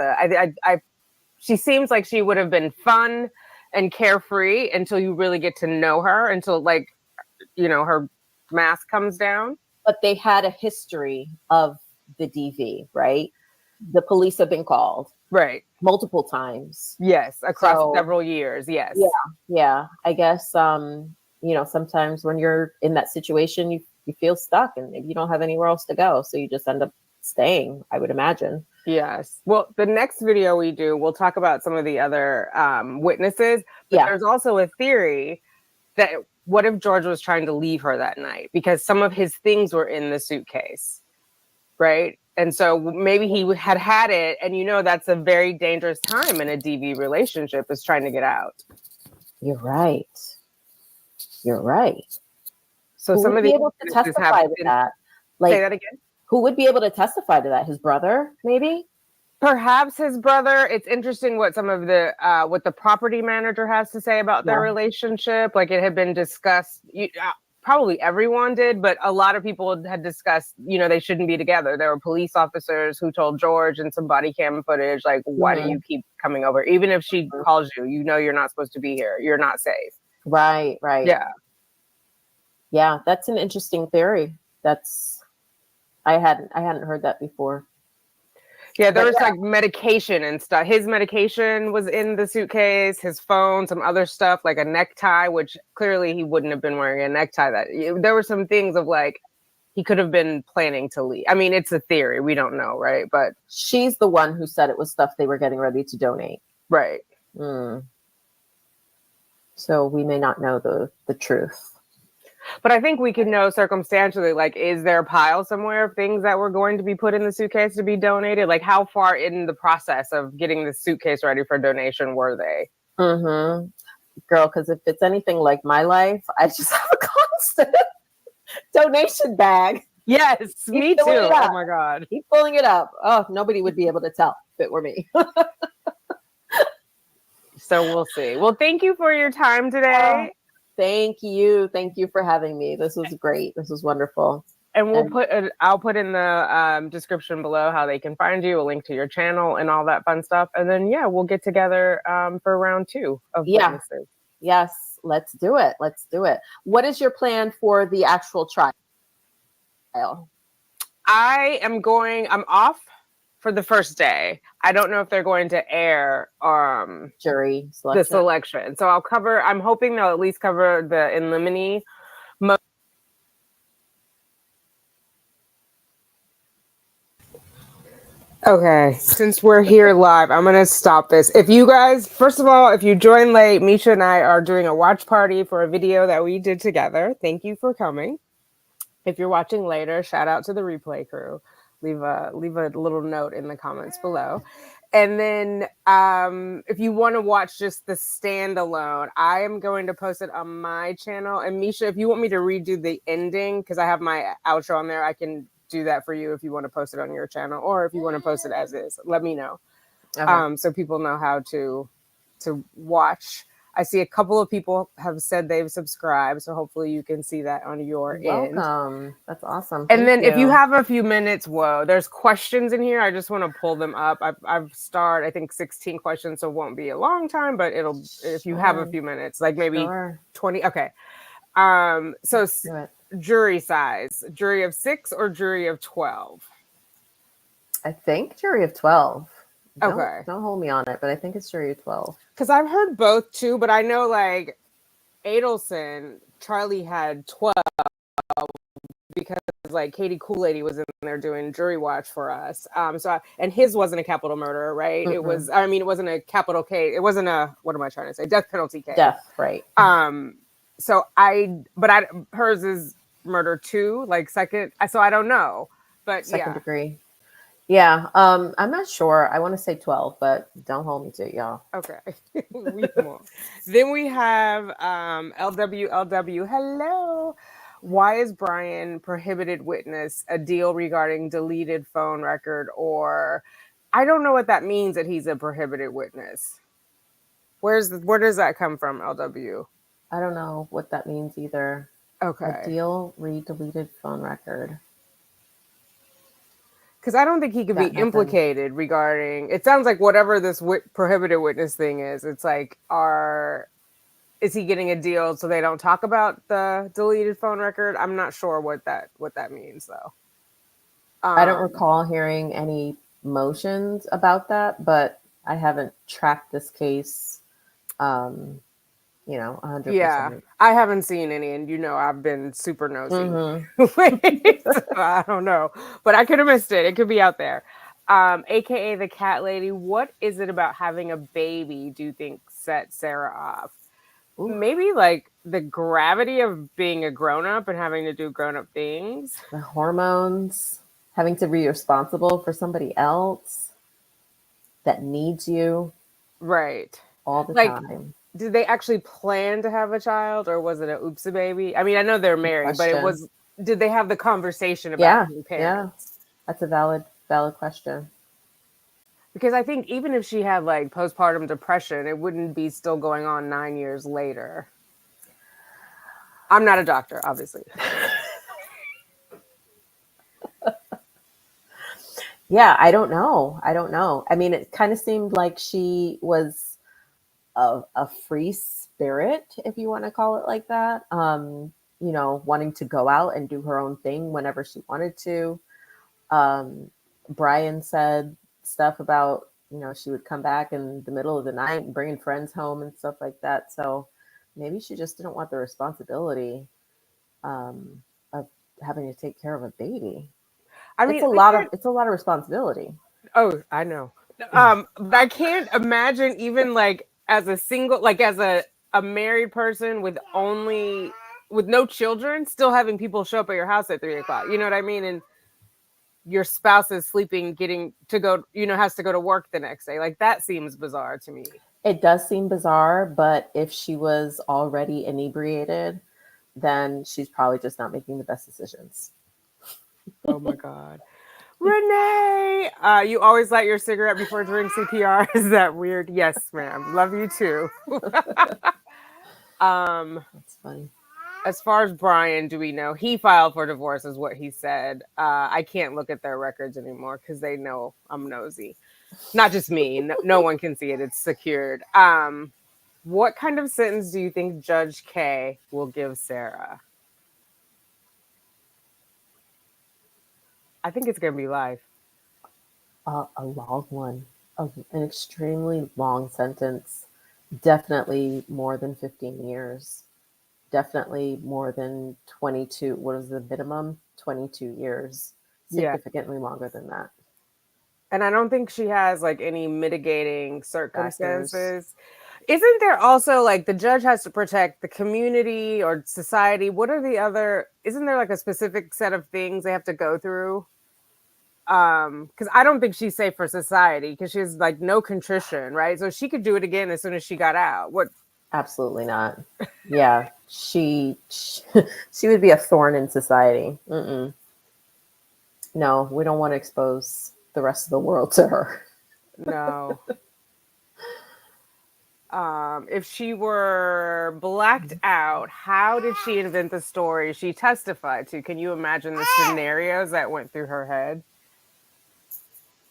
she seems like she would have been fun and carefree until you really get to know her, until her mask comes down. But they had a history of the DV, right? The police have been called. Right. Multiple times. Yes. Across several years. Yes. Yeah. I guess, sometimes when you're in that situation, you feel stuck and maybe you don't have anywhere else to go. So you just end up staying, I would imagine. Yes. Well, the next video we do, we'll talk about some of the other witnesses. But there's also a theory that what if George was trying to leave her that night? Because some of his things were in the suitcase. Right. And so maybe he had it. And that's a very dangerous time in a DV relationship, is trying to get out. You're right. So who some would of be the able to testify to that? Say that again. Who would be able to testify to that? His brother, maybe? Perhaps his brother. It's interesting what some of the what the property manager has to say about their relationship. Like, it had been discussed. Probably everyone did, but a lot of people had discussed, they shouldn't be together. There were police officers who told George, and some body cam footage, like, why do you keep coming over? Even if she calls you, you're not supposed to be here. You're not safe. Right. Yeah, that's an interesting theory. I hadn't heard that before. Yeah, there was like medication and stuff. His medication was in the suitcase, his phone, some other stuff, like a necktie, which clearly he wouldn't have been wearing a necktie. There were some things of like, he could have been planning to leave. I mean, it's a theory. We don't know, right? But she's the one who said it was stuff they were getting ready to donate. Right. So we may not know the truth. But I think we can know circumstantially, like, is there a pile somewhere of things that were going to be put in the suitcase to be donated? Like, how far in the process of getting the suitcase ready for donation were they? Girl, because if it's anything like my life, I just have a constant donation bag. Yes, me too. Oh my God. Keep pulling it up. Oh, nobody would be able to tell if it were me. So we'll see. Well, thank you for your time today. Thank you. Thank you for having me. This was great. This was wonderful. And I'll put in the description below how they can find you, a link to your channel and all that fun stuff. And then, we'll get together for round 2 of witnesses. Yes, let's do it. What is your plan for the actual trial? I'm off for the first day. I don't know if they're going to air jury selection. The selection. So I'm hoping they'll at least cover the in limine. Okay, since we're here live, I'm gonna stop this. If you guys, first of all, if you join late, Misha and I are doing a watch party for a video that we did together. Thank you for coming. If you're watching later, shout out to the replay crew. Leave a little note in the comments below. And then if you want to watch just the standalone, I am going to post it on my channel. And Misha, if you want me to redo the ending, because I have my outro on there, I can do that for you if you want to post it on your channel, or if you want to post it as is, let me know. Okay. So people know how to watch. I see a couple of people have said they've subscribed, so hopefully you can see that on your end. Welcome. That's awesome. And Thank then if you you. have a few minutes, whoa, there's questions in here. I just want to pull them up. I've started, I think 16 questions, so it won't be a long time, but it'll, if you have a Sure. few minutes, like maybe Sure. 20. Okay. So Do it. jury size, jury of 6 or jury of 12? I think jury of 12. Okay. Don't hold me on it, but I think it's jury of 12. Because I've heard both too, but I know like Adelson, Charlie had 12 because like Katie Kool Lady was in there doing jury watch for us. And his wasn't a capital murder, right? Mm-mm. It was, I mean, it wasn't a capital case. It wasn't a, what am I trying to say? Death penalty case. Death, right. Hers is murder 2, like second. So I don't know, but Second yeah. degree. Yeah. I'm not sure. I want to say 12, but don't hold me to it, y'all. Okay. We won't. Then we have LWLW. Hello. Why is Brian prohibited witness a deal regarding deleted phone record? Or I don't know what that means that he's a prohibited witness. Where does that come from, LW? I don't know what that means either. Okay. A deal, read deleted phone record. Because I don't think he could be implicated regarding, it sounds like whatever this prohibited witness thing is, it's like, is he getting a deal so they don't talk about the deleted phone record? I'm not sure what that means though. I don't recall hearing any motions about that, but I haven't tracked this case 100%. Yeah, I haven't seen any, and I've been super nosy. Mm-hmm. So I don't know, but I could have missed it. It could be out there. AKA the cat lady. What is it about having a baby do you think set Sarah off? Ooh. Maybe like the gravity of being a grown-up and having to do grown-up things. The hormones, having to be responsible for somebody else that needs you. Right. All the time. Did they actually plan to have a child, or was it a oopsie baby? I mean, I know they're married, but did they have the conversation about being parents? Yeah, that's a valid question. Because I think even if she had like postpartum depression, it wouldn't be still going on 9 years later. I'm not a doctor, obviously. Yeah, I don't know. I mean, it kind of seemed like she was a free spirit, if you want to call it like that. Wanting to go out and do her own thing whenever she wanted to. Brian said stuff about, she would come back in the middle of the night and bringing friends home and stuff like that. So maybe she just didn't want the responsibility of having to take care of a baby. I mean, it's a lot of responsibility. Oh, I know. I can't imagine even like as a single, like as a married person with no children, still having people show up at your house at 3 o'clock. You know what I mean? And your spouse is sleeping, getting to go, has to go to work the next day. Like that seems bizarre to me. It does seem bizarre, but if she was already inebriated, then she's probably just not making the best decisions. Oh my God. Renee, you always light your cigarette before doing CPR. Is that weird? Yes, ma'am. Love you too. That's funny. As far as Brian, do we know he filed for divorce is what he said. I can't look at their records anymore because they know I'm nosy. Not just me. No one can see it. It's secured. What kind of sentence do you think Judge K will give Sarah? I think it's going to be life. A long one. An extremely long sentence. Definitely more than 15 years. Definitely more than 22. What is the minimum? 22 years. Significantly longer than that. And I don't think she has like any mitigating circumstances. Factors. Isn't there also like the judge has to protect the community or society? What are the other, isn't there like a specific set of things they have to go through? Because I don't think she's safe for society because she has like no contrition, right? So she could do it again as soon as she got out. What? Absolutely not. Yeah, she would be a thorn in society. Mm-mm. No, we don't want to expose the rest of the world to her. No. If she were blacked out, how did she invent the story she testified to? Can you imagine the scenarios that went through her head?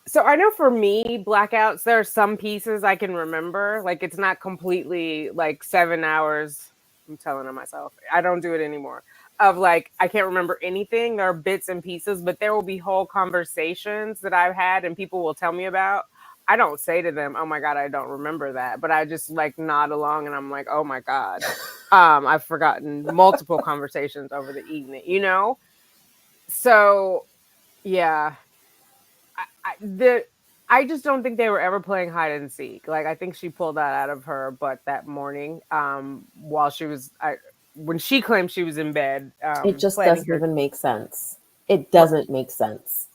So I know for me, blackouts, there are some pieces I can remember. Like it's not completely like 7 hours. I'm telling on myself. I don't do it anymore. Of like, I can't remember anything. There are bits and pieces, but there will be whole conversations that I've had and people will tell me about. I don't say to them, oh my God, I don't remember that. But I just like nod along and I'm like, oh my God. I've forgotten multiple conversations over the evening, you know? So yeah. I just don't think they were ever playing hide and seek. Like I think she pulled that out of her butt that morning, while she was when she claimed she was in bed. It just Planning doesn't her. even make sense. It doesn't make sense.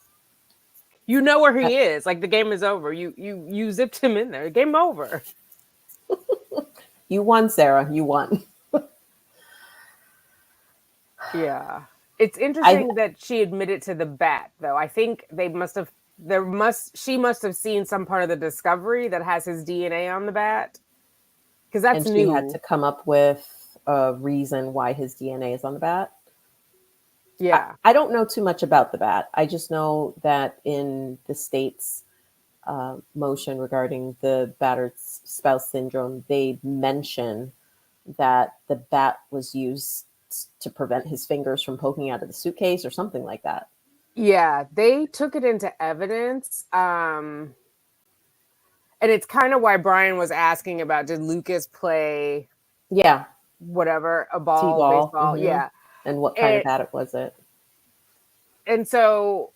You know where he is. Like the game is over. You zipped him in there. Game over. You won, Sarah. You won. Yeah, it's interesting that she admitted to the bat, though. I think they must have. She must have seen some part of the discovery that has his DNA on the bat, because that's And she new. had to come up with a reason why his DNA is on the bat. Yeah. I don't know too much about the bat. I just know that in the state's motion regarding the battered spouse syndrome, they mention that the bat was used to prevent his fingers from poking out of the suitcase or something like that. Yeah, they took it into evidence. And it's kind of why Brian was asking about, did Lucas play Yeah. whatever, a ball, T-ball. baseball? Mm-hmm. Yeah. And what kind of bat was it? And so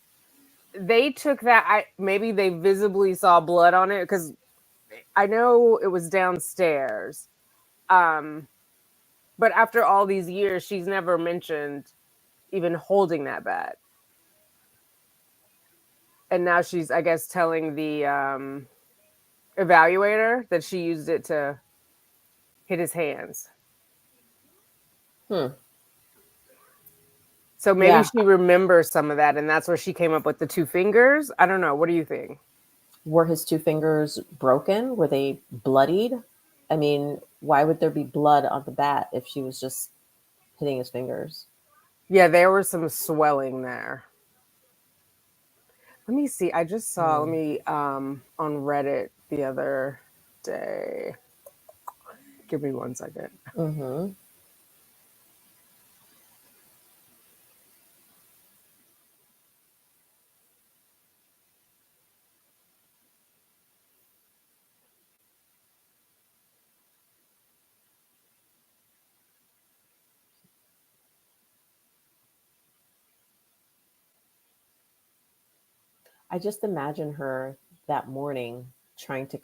they took that, maybe they visibly saw blood on it because I know it was downstairs. But after all these years, she's never mentioned even holding that bat. And now she's, I guess, telling the evaluator that she used it to hit his hands. So maybe she remembers some of that, and that's where she came up with the 2 fingers. I don't know. What do you think? Were his 2 fingers broken? Were they bloodied? I mean, why would there be blood on the bat if she was just hitting his fingers? Yeah, there was some swelling there. Let me see. I just saw, let me, on Reddit the other day. Give me 1 second. Mm-hmm. I just imagine her that morning trying to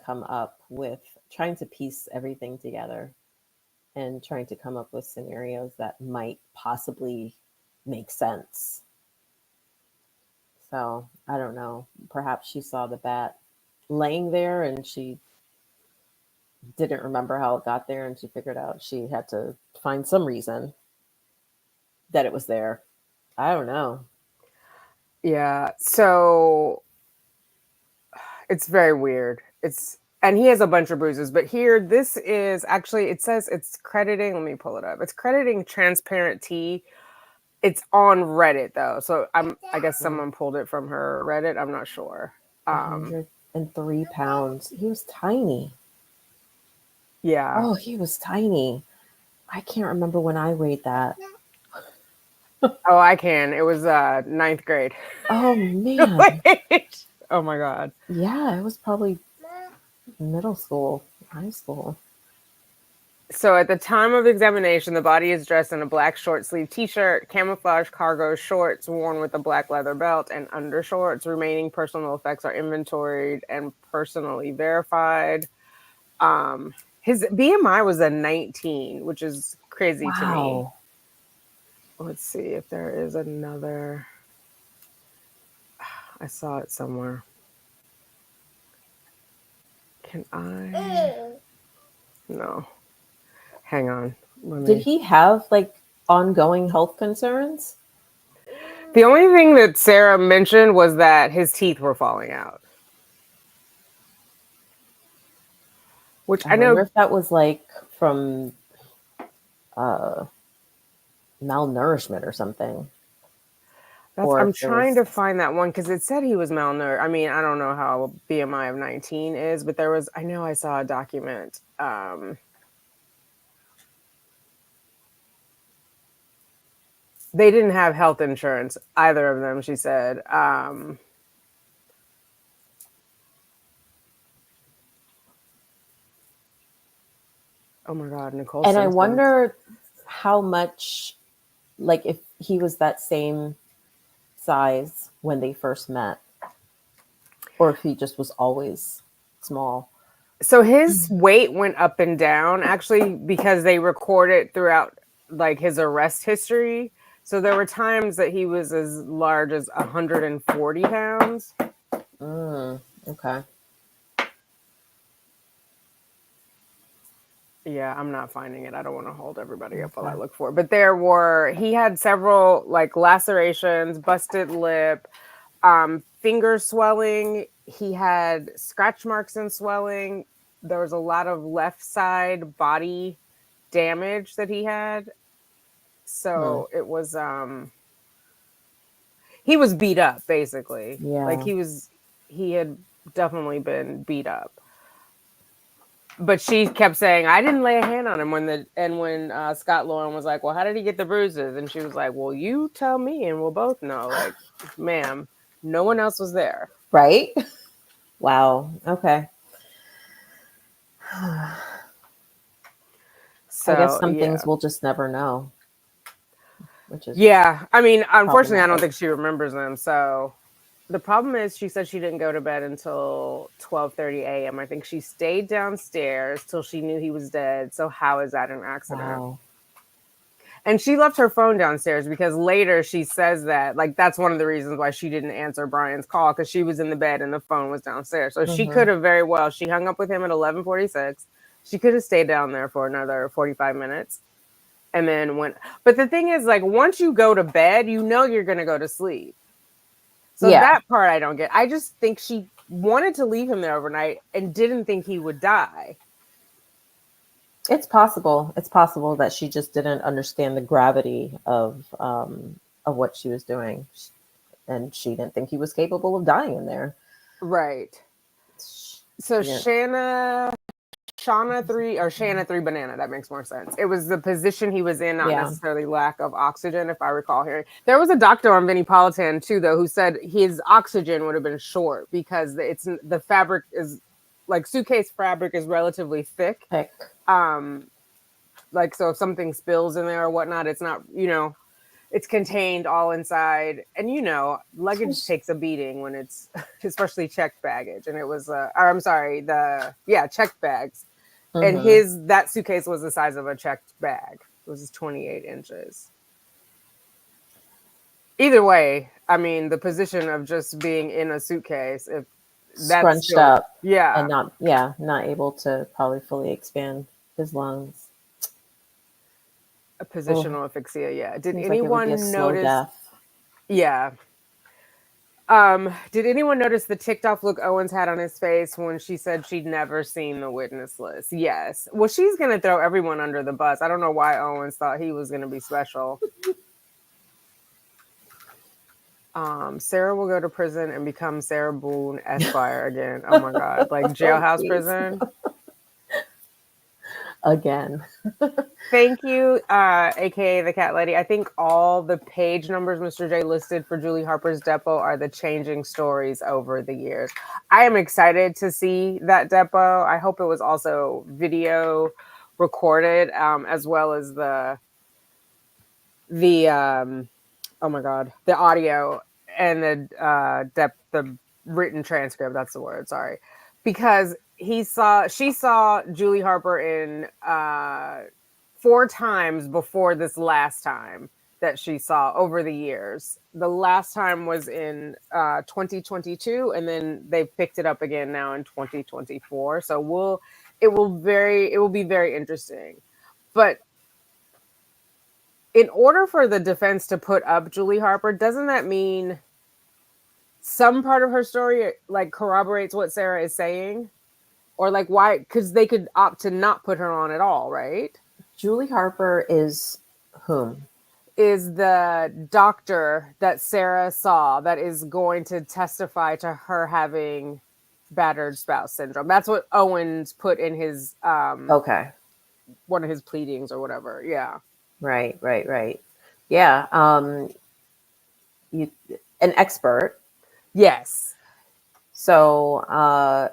piece everything together and trying to come up with scenarios that might possibly make sense. So I don't know. Perhaps she saw the bat laying there and she didn't remember how it got there and she figured out she had to find some reason that it was there. I don't know. Yeah. So it's very weird. And he has a bunch of bruises, but here, this is actually, it says it's crediting, let me pull it up. It's crediting Transparent Tea. It's on Reddit though. So I guess someone pulled it from her Reddit. I'm not sure. 103 pounds. He was tiny. Yeah. Oh, he was tiny. I can't remember when I weighed that. Oh, I can. It was 9th grade. Oh man. Wait. Oh my God. Yeah, it was probably middle school, high school. So at the time of examination, the body is dressed in a black short sleeve t-shirt, camouflage cargo shorts worn with a black leather belt, and undershorts. Remaining personal effects are inventoried and personally verified. His BMI was a 19, which is crazy to me. Wow. Let's see if there is another. I saw it somewhere. Can I? No. Hang on. Did he have like ongoing health concerns? The only thing that Sarah mentioned was that his teeth were falling out. Which I know. wonder if that was like from malnourishment or something. I'm trying to find that one because it said he was malnourished. I mean, I don't know how BMI of 19 is, but I know I saw a document. They didn't have health insurance, either of them, she said. Oh my God, Nicole. And Simpson. I wonder how much, like if he was that same size when they first met, or if he just was always small. So his weight went up and down actually because they record it throughout like his arrest history. So there were times that he was as large as 140 pounds. Okay. Yeah, I'm not finding it. I don't want to hold everybody up while I look for it. But he had several like lacerations, busted lip, finger swelling. He had scratch marks and swelling. There was a lot of left side body damage that he had. So it was, he was beat up basically. Yeah. Like he had definitely been beat up. But she kept saying, I didn't lay a hand on him when Scott Lauren was like, well, how did he get the bruises? And she was like, well, you tell me and we'll both know. Like, ma'am, no one else was there. Right? Wow. Okay. So I guess some things we'll just never know. Which is I mean, unfortunately, I don't think she remembers them. So the problem is she said she didn't go to bed until 12:30 a.m. I think she stayed downstairs till she knew he was dead. So how is that an accident? Wow. And she left her phone downstairs because later she says that, like, that's one of the reasons why she didn't answer Brian's call, because she was in the bed and the phone was downstairs. So she could have very well, she hung up with him at 11:46. She could have stayed down there for another 45 minutes and then went. But the thing is, like, once you go to bed, you know you're going to go to sleep. So that part I don't get. I just think she wanted to leave him there overnight and didn't think he would die. It's possible. It's possible that she just didn't understand the gravity of what she was doing, and she didn't think he was capable of dying in there. Right. So Shanna 3 Banana. That makes more sense. It was the position he was in, not necessarily lack of oxygen, if I recall hearing. There was a doctor on Vinnie Politan too, though, who said his oxygen would have been short because the fabric is like suitcase fabric is relatively thick. Like, so if something spills in there or whatnot, it's not, it's contained all inside. And, luggage takes a beating when it's especially checked baggage. And it was, checked bags. And that suitcase was the size of a checked bag. It was 28 inches. Either way, I mean, the position of just being in a suitcase, if that's scrunched up, and not able to probably fully expand his lungs. A positional asphyxia. Yeah. Did Seems anyone like it would be a notice? slow death. Yeah. Did anyone notice the ticked off look Owens had on his face when she said she'd never seen the witness list? Yes. Well, she's going to throw everyone under the bus. I don't know why Owens thought he was going to be special. Sarah will go to prison and become Sarah Boone Esquire again. Oh my God. Like jailhouse prison. Again. Thank you, aka the cat lady. I think all the page numbers Mr. J listed for Julie Harper's depot are the changing stories over the years. I am excited to see that depot. I hope it was also video recorded, as well as the oh my god, the audio and the written transcript. That's the word. Sorry, because she saw Julie Harper in 4 times before this last time that she saw over the years. The last time was in 2022, and then they picked it up again now in 2024. So it will be very interesting. But in order for the defense to put up Julie Harper, doesn't that mean some part of her story like corroborates what Sarah is saying? Or like why? Because they could opt to not put her on at all, right? Julie Harper is whom? Is the doctor that Sarah saw that is going to testify to her having battered spouse syndrome. That's what Owens put in his okay, one of his pleadings or whatever. Yeah. right. Yeah, an expert. Yes. So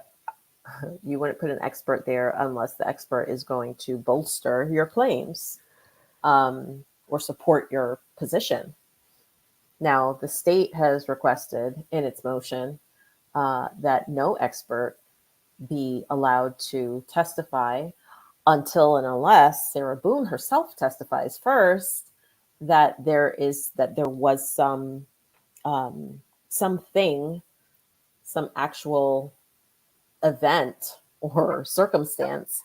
you wouldn't put an expert there unless the expert is going to bolster your claims or support your position. Now, the state has requested in its motion that no expert be allowed to testify until and unless Sarah Boone herself testifies first that there was some actual event or circumstance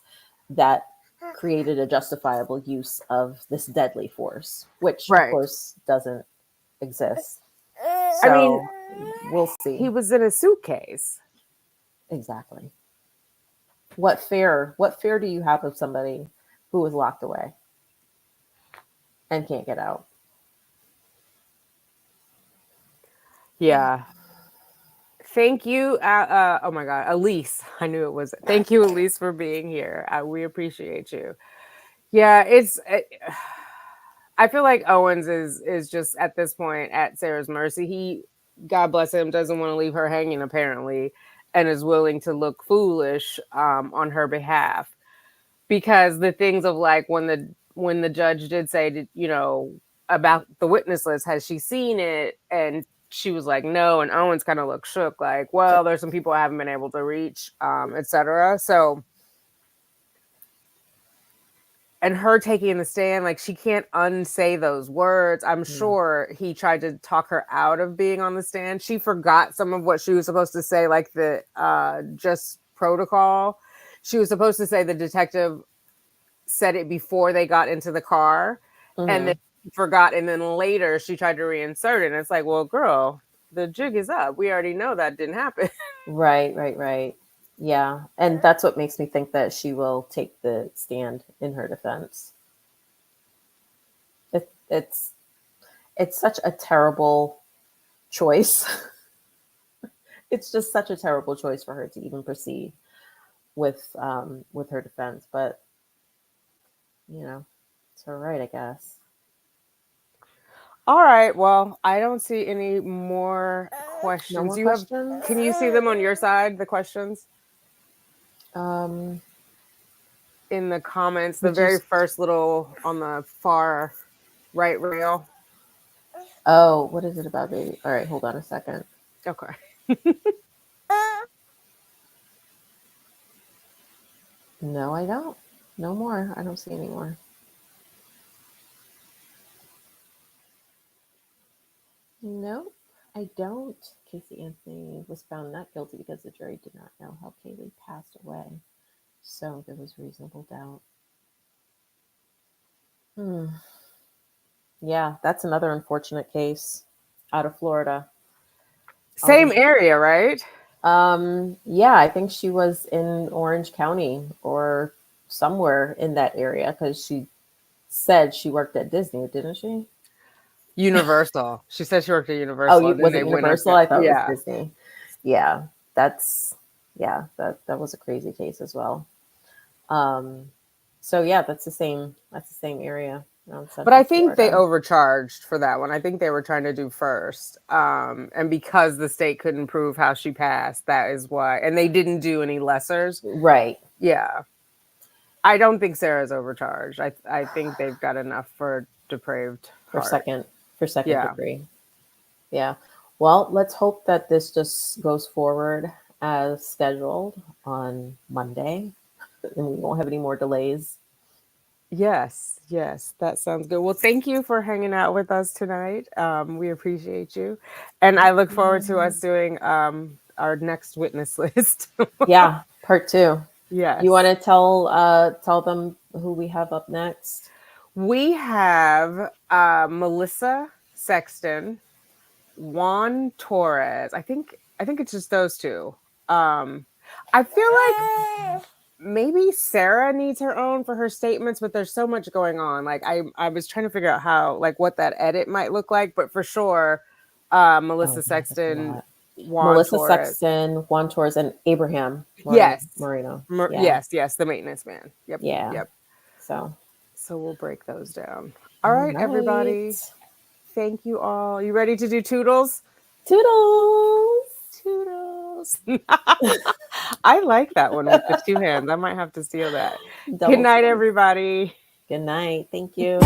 that created a justifiable use of this deadly force, which Right. of course doesn't exist. I So mean, we'll see. he was in a suitcase. Exactly. What fear do you have of somebody who was locked away and can't get out? Yeah. Thank you. Oh my God, Elise. I knew it was. Thank you, Elise, for being here. We appreciate you. Yeah, I feel like Owens is just at this point at Sarah's mercy. He, God bless him, doesn't want to leave her hanging apparently, and is willing to look foolish on her behalf. Because the things of like when the judge did say, about the witness list, has she seen it? And she was like, no. And Owens kind of looked shook, like, well, there's some people I haven't been able to reach, etc. So, and her taking the stand, like she can't unsay those words. I'm sure he tried to talk her out of being on the stand. She forgot some of what she was supposed to say, like the just protocol. She was supposed to say the detective said it before they got into the car, and then forgot, and then later she tried to reinsert it. And it's like, well, girl, the jig is up. We already know that didn't happen. Right. Yeah, and that's what makes me think that she will take the stand in her defense. It's such a terrible choice. It's just such a terrible choice for her to even proceed with her defense, but it's her right, I guess. All right. Well, I don't see any more questions. No more questions? Can you see them on your side? The questions Um, in the comments, the very first little on the far right rail. Oh, what is it about, baby? All right, hold on a second. Okay. No, I don't. No more. I don't see any more. Nope, I don't. Casey Anthony was found not guilty because the jury did not know how Kaylee passed away. So there was reasonable doubt. Yeah, that's another unfortunate case out of Florida. Same area, right? Yeah, I think she was in Orange County or somewhere in that area because she said she worked at Disney, didn't she? Universal. She said she worked at Universal. Oh, was it Universal? I thought it was Disney. Yeah, that was a crazy case as well. So yeah, that's the same area. But I think they overcharged for that one. I think they were trying to do first. And because the state couldn't prove how she passed, that is why. And they didn't do any lessers. Right. Yeah. I don't think Sarah's overcharged. I think they've got enough for depraved for heart. second Yeah. degree. Yeah. Well, let's hope that this just goes forward as scheduled on Monday and we won't have any more delays. Yes, that sounds good. Well, thank you for hanging out with us tonight. We appreciate you, and I look forward to us doing our next witness list. Yeah, part 2. Yes. You want to tell them who we have up next? We have Melissa Sexton, Juan Torres. I think it's just those two. I feel like maybe Sarah needs her own for her statements, but there's so much going on. Like I was trying to figure out how, like, what that edit might look like, but for sure, Melissa Sexton, Melissa Torres. Sexton, Juan Torres, and Abraham Yes. Marino. Yes, the maintenance man. Yep. Yeah. Yep. So we'll break those down. All right, everybody. Thank you all. You ready to do toodles? Toodles. Toodles. I like that one with the 2 hands. I might have to steal that. Double Good night, toodles. everybody. Good night. Thank you.